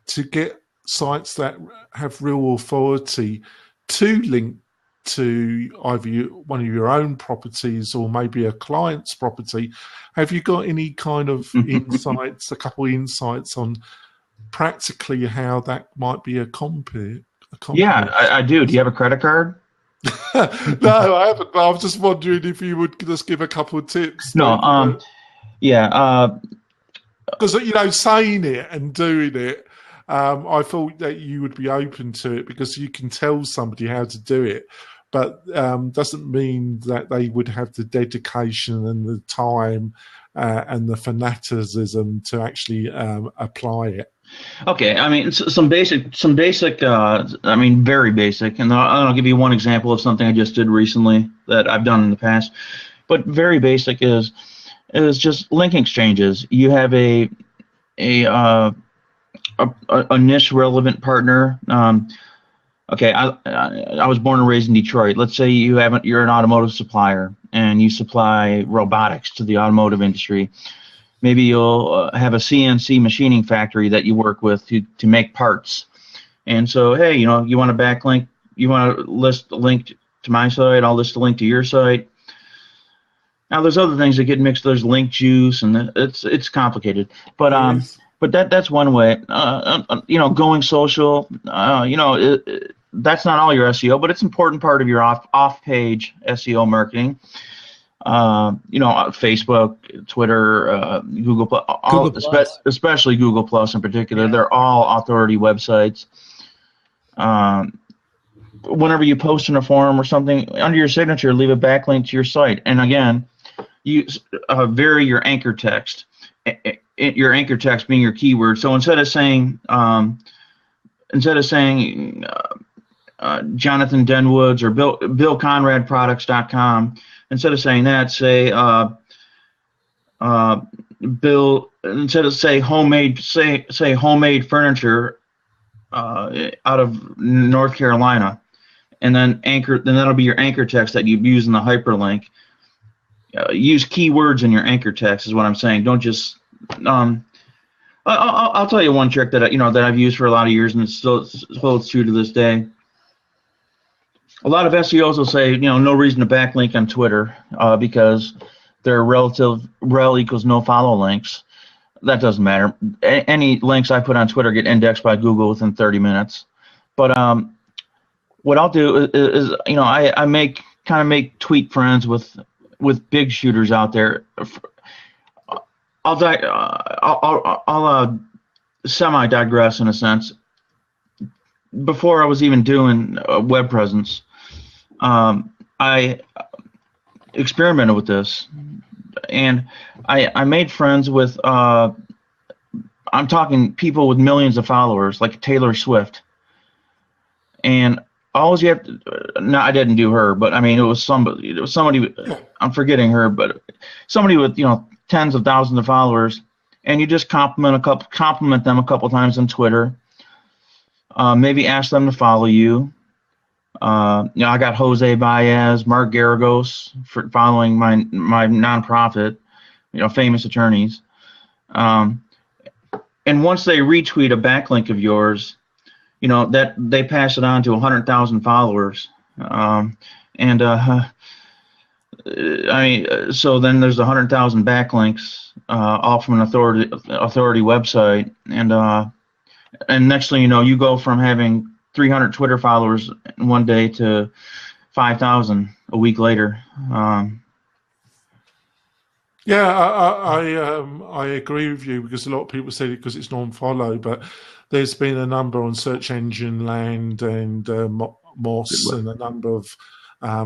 to get sites that have real authority to link to either one of your own properties or maybe a client's property. Have you got any kind of insights, a couple of insights on practically how that might be accomplished? Yeah, I do. Do you have a credit card? No, I haven't. I was just wondering if you would just give a couple of tips. No, yeah. Because, you know, saying it and doing it, I thought that you would be open to it because you can tell somebody how to do it, but doesn't mean that they would have the dedication and the time and the fanaticism to actually apply it. Okay, I mean, some basic, I mean, very basic, and I'll give you one example of something I just did recently that I've done in the past, but very basic is just link exchanges. You have a niche relevant partner. Okay, I was born and raised in Detroit. Let's say you're an automotive supplier and you supply robotics to the automotive industry. Maybe you'll have a CNC machining factory that you work with to make parts. And so, hey, you know, you want a backlink, you want to list a link to my site, I'll list a link to your site. Now, there's other things that get mixed. There's link juice, and it's complicated. But that's one way. You know, going social. You know, that's not all your SEO, but it's an important part of your off-page SEO marketing. You know, Facebook, Twitter, Google Plus, especially Google Plus in particular. Yeah. They're all authority websites. Whenever you post in a forum or something, under your signature, leave a backlink to your site. And again, you vary your anchor text. Your anchor text being your keyword. So instead of saying Jonathan Denwoods or BillConradProducts.com, instead of saying that, say Bill. Instead of say homemade furniture out of North Carolina, and then anchor. Then that'll be your anchor text that you use in the hyperlink. Use keywords in your anchor text is what I'm saying. Don't just. I'll tell you one trick that I've used for a lot of years, and it still holds true to this day. A lot of SEOs will say, no reason to backlink on Twitter because their relative rel equals no follow links. That doesn't matter. Any links I put on Twitter get indexed by Google within 30 minutes. But what I'll do is I make tweet friends with big shooters out there. I'll semi-digress in a sense. Before I was even doing a web presence, I experimented with this, and I made friends with, I'm talking people with millions of followers, like Taylor Swift. And all you have to, no, I didn't do her, but I mean, it was somebody, I'm forgetting her, but somebody with, tens of thousands of followers, and you just compliment them a couple times on Twitter. Maybe ask them to follow you. I got Jose Baez, Mark Garagos for following my nonprofit, famous attorneys. And once they retweet a backlink of yours, that they pass it on to 100,000 followers. So then there's 100,000 backlinks, all from an authority website, and next thing you know, you go from having 300 Twitter followers in one day to 5,000 a week later. Yeah, I agree with you, because a lot of people say it because it's non-follow, but there's been a number on Search Engine Land and Moss and a number of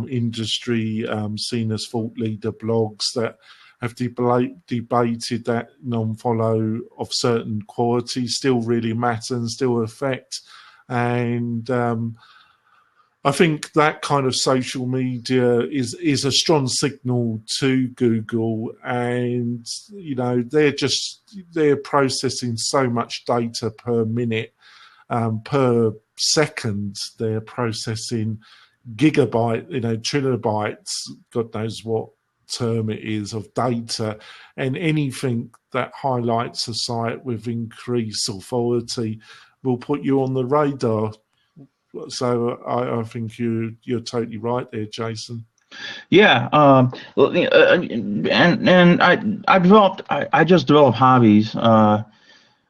industry seen as thought leader blogs that have debated that non-follow of certain quality still really matter and still affect. And I think that kind of social media is a strong signal to Google, and they're processing so much data per minute, per second. They're processing gigabyte, trillibytes, God knows what term it is, of data, and anything that highlights a site with increased authority will put you on the radar. So I think you're totally right there, Jason. Yeah, and I just developed hobbies. My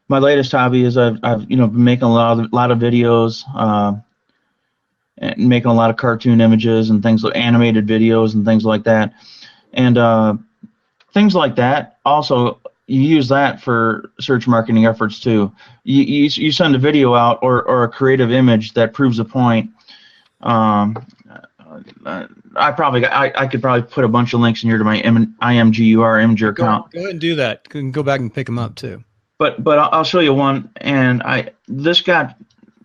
latest hobby is I've been making a lot of videos, and making a lot of cartoon images and things like animated videos and things like that, and things like that. Also, you use that for search marketing efforts too. You send a video out or a creative image that proves a point. I could probably put a bunch of links in here to my Imgur account. Go ahead and do that. You can go back and pick them up too. But I'll show you one, and this got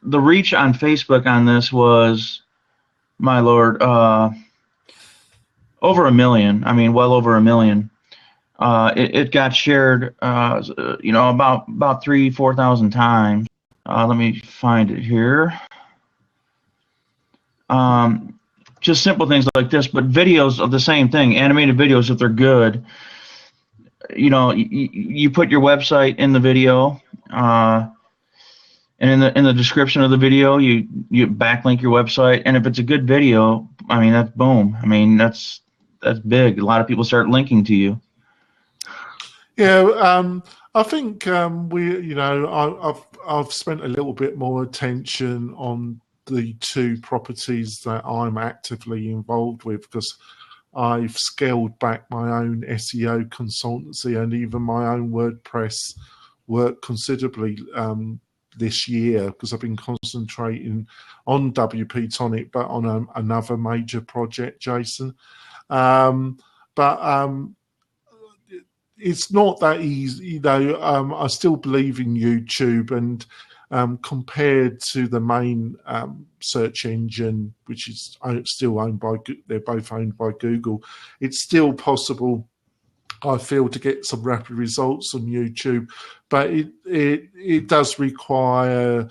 the reach on Facebook on this was, my lord, over 1 million. I mean, well over 1 million. It got shared, about 3,000-4,000 times. Let me find it here. Just simple things like this, but videos of the same thing, animated videos if they're good. You put your website in the video, and in the description of the video, you backlink your website, and if it's a good video, I mean, that's boom. I mean, that's big. A lot of people start linking to you. Yeah, I think I've spent a little bit more attention on the two properties that I'm actively involved with, because I've scaled back my own SEO consultancy and even my own WordPress work considerably this year, because I've been concentrating on WP-Tonic, but on another major project, Jason. It's not that easy, I still believe in YouTube, and compared to the main search engine, which is still owned by, they're both owned by Google, it's still possible, I feel, to get some rapid results on YouTube, but it does require,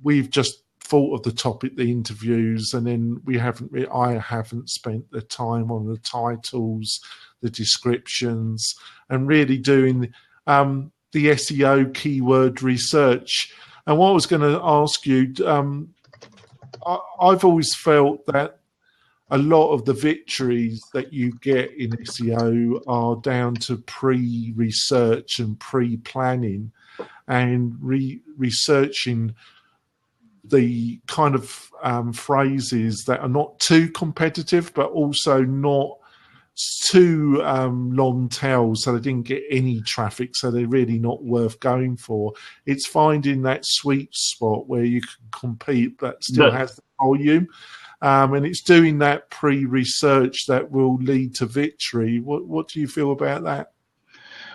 we've just thought of the topic, the interviews, and then I haven't spent the time on the titles, the descriptions, and really doing the SEO keyword research. And what I was going to ask you, I've always felt that a lot of the victories that you get in SEO are down to pre-research and pre-planning, and researching the kind of phrases that are not too competitive, but also not too long tails, so they didn't get any traffic, so they're really not worth going for. It's finding that sweet spot where you can compete but still has the volume, and it's doing that pre-research that will lead to victory. What do you feel about that?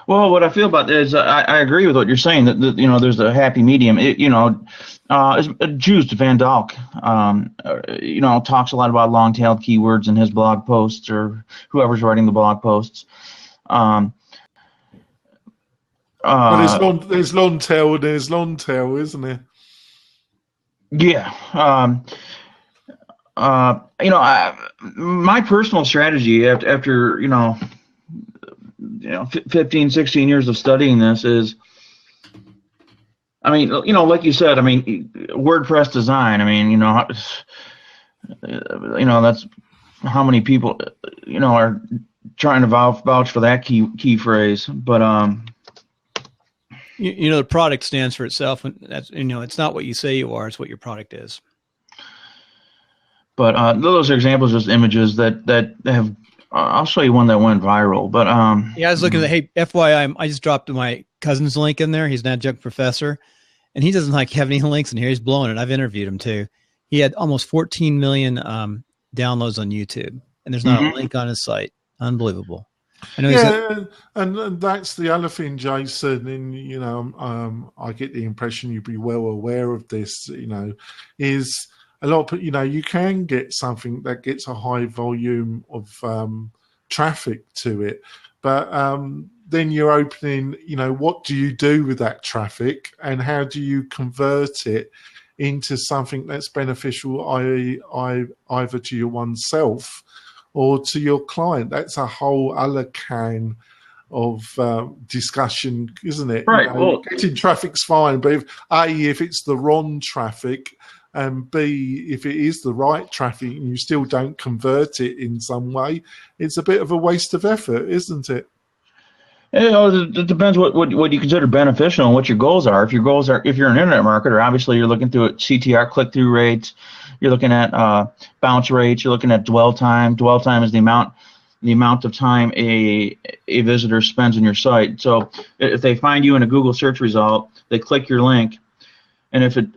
Well, what I feel about that is I agree with what you're saying, that there's a happy medium. Joost Van Dalk, talks a lot about long-tailed keywords in his blog posts, or whoever's writing the blog posts. Well, there's long tail, isn't there? Yeah. My personal strategy after 15, 16 years of studying this is, like you said, WordPress design, that's how many people, are trying to vouch for that key phrase. But, the product stands for itself, and that's, it's not what you say you are, it's what your product is. But those are examples, just images that have, I'll show you one that went viral. But yeah, I was looking at, hey, FYI, I just dropped my cousin's link in there. He's an adjunct professor, and he doesn't have any links in here. He's blowing it. I've interviewed him too. He had almost 14 million downloads on YouTube, and there's not a link on his site. Unbelievable. I know. And that's the other thing, Jason. And I get the impression you'd be well aware of this. Is a lot of, you can get something that gets a high volume of traffic to it, but then you're opening, what do you do with that traffic, and how do you convert it into something that's beneficial, either to your oneself or to your client? That's a whole other can of discussion, isn't it? Right. Well, getting traffic's fine, but if it's the wrong traffic, and B, if it is the right traffic and you still don't convert it in some way, it's a bit of a waste of effort, isn't it? It depends what you consider beneficial and what your goals are. If you're an internet marketer, obviously you're looking through CTR, click-through rates. You're looking at bounce rates. You're looking at dwell time. Dwell time is the amount of time a visitor spends on your site. So if they find you in a Google search result, they click your link, and if it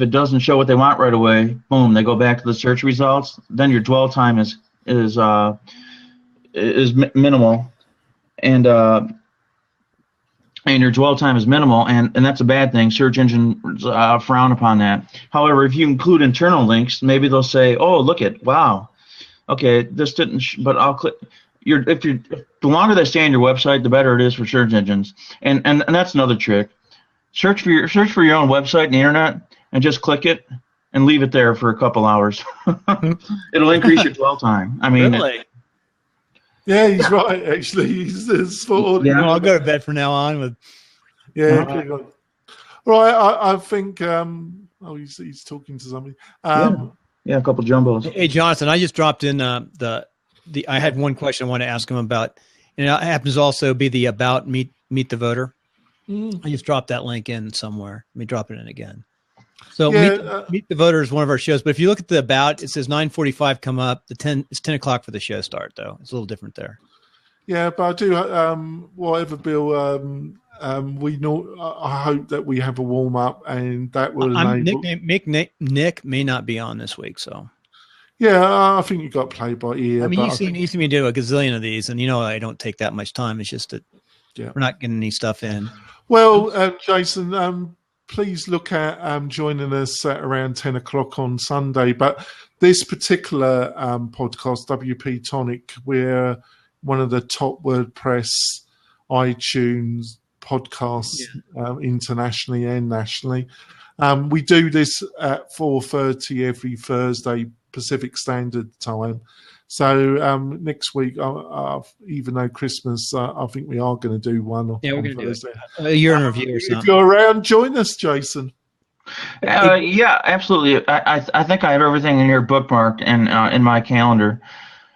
doesn't show what they want right away, boom, they go back to the search results. Then your dwell time is minimal. And your dwell time is minimal, and that's a bad thing. Search engines frown upon that. However, if you include internal links, maybe they'll say, "Oh, look at, wow, okay, this didn't." But I'll click. The longer they stay on your website, the better it is for search engines. And that's another trick. Search for your own website on the internet and just click it and leave it there for a couple hours. It'll increase your dwell time. I mean. Really? Yeah, he's right. Actually, he's spot on. Yeah, I'll go to bed from now on with. Yeah, right. I think. He's talking to somebody. Yeah, a couple jumbos. Hey, Jonathan, I just dropped in I had one question I want to ask him about, and it happens to also be the about meet the voter. I just dropped that link in somewhere. Let me drop it in again. So meet the voter is one of our shows, but if you look at the about, it says 9:45 come up. It's 10 o'clock for the show start, though. It's a little different there. Yeah, but I do whatever, Bill. We know. I hope that we have a warm up, and that will enable. Nick may not be on this week, so. Yeah, I think you got played by ear. I mean, you've seen me do a gazillion of these, and I don't take that much time. It's just that we're not getting any stuff in. Well, Jason, please look at joining us at around 10 o'clock on Sunday. But this particular podcast, WP-Tonic, we're one of the top WordPress, iTunes podcasts internationally and nationally. We do this at 4:30 every Thursday Pacific Standard Time. So next week, even though Christmas, I think we are going to do one. Yeah, we're going to do a year in review or something. If you're around, join us, Jason. Yeah, absolutely. I think I have everything in here bookmarked and in my calendar.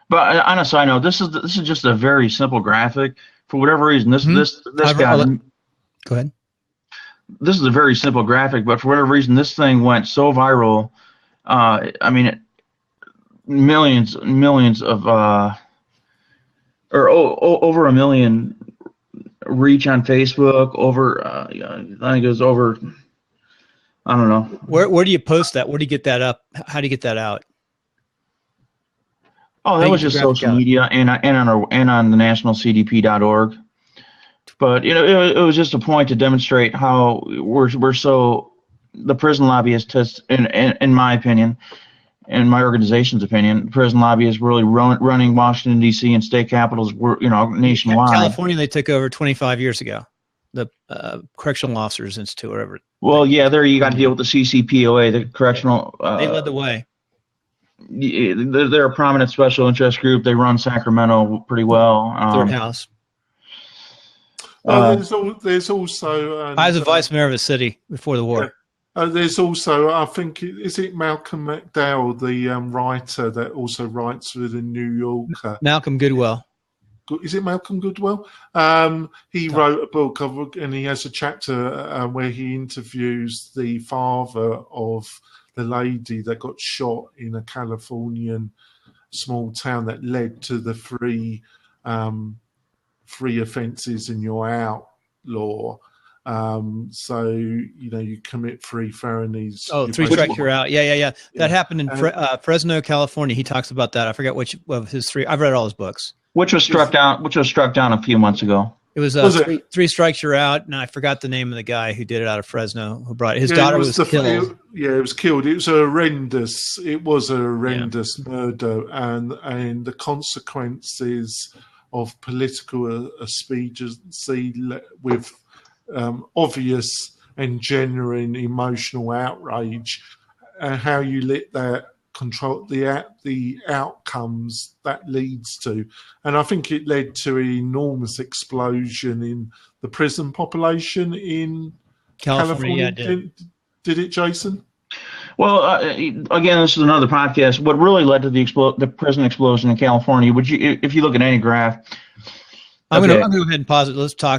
But on a side note, this is just a very simple graphic. For whatever reason, this guy. Go ahead. This is a very simple graphic, but for whatever reason, this thing went so viral. I mean, millions of over a million reach on Facebook. I think it was over. I don't know. Where do you post that? Where do you get that up? How do you get that out? Oh, that was just social media and on the nationalcdp.org. But it was just a point to demonstrate how we're so the prison lobbyists, in my opinion, in my organization's opinion, the prison lobby is really running Washington D.C. and state capitals, nationwide. California, they took over 25 years ago. The Correctional Officers Institute, whatever. Well, yeah, there you got to deal with the CCPOA, the correctional. They led the way. They're a prominent special interest group. They run Sacramento pretty well. Third House. There's also. I was a vice mayor of a city before the war. There's also, I think, is it Malcolm McDowell, the writer that also writes for the New Yorker? Malcolm Goodwell. Is it Malcolm Goodwell? He wrote a book, and he has a chapter where he interviews the father of the lady that got shot in a Californian small town that led to the free offences in your out law. So you commit three felonies. Oh, three strikes you're out. Yeah. That happened in Fresno, California. He talks about that. I forget which of his three. I've read all his books. Which was struck down a few months ago. It was, three strikes you're out, and I forgot the name of the guy who did it out of Fresno. Who brought it. His daughter was killed. It was killed. It was horrendous. It was a horrendous murder, and the consequences of political expediency with obvious and genuine emotional outrage, and how you let that control the outcomes that leads to. And I think it led to an enormous explosion in the prison population in California. Did it, Jason? Well, again, this is another podcast. What really led to the prison explosion in California? If you look at any graph? I'm going to go ahead and pause it. Let's talk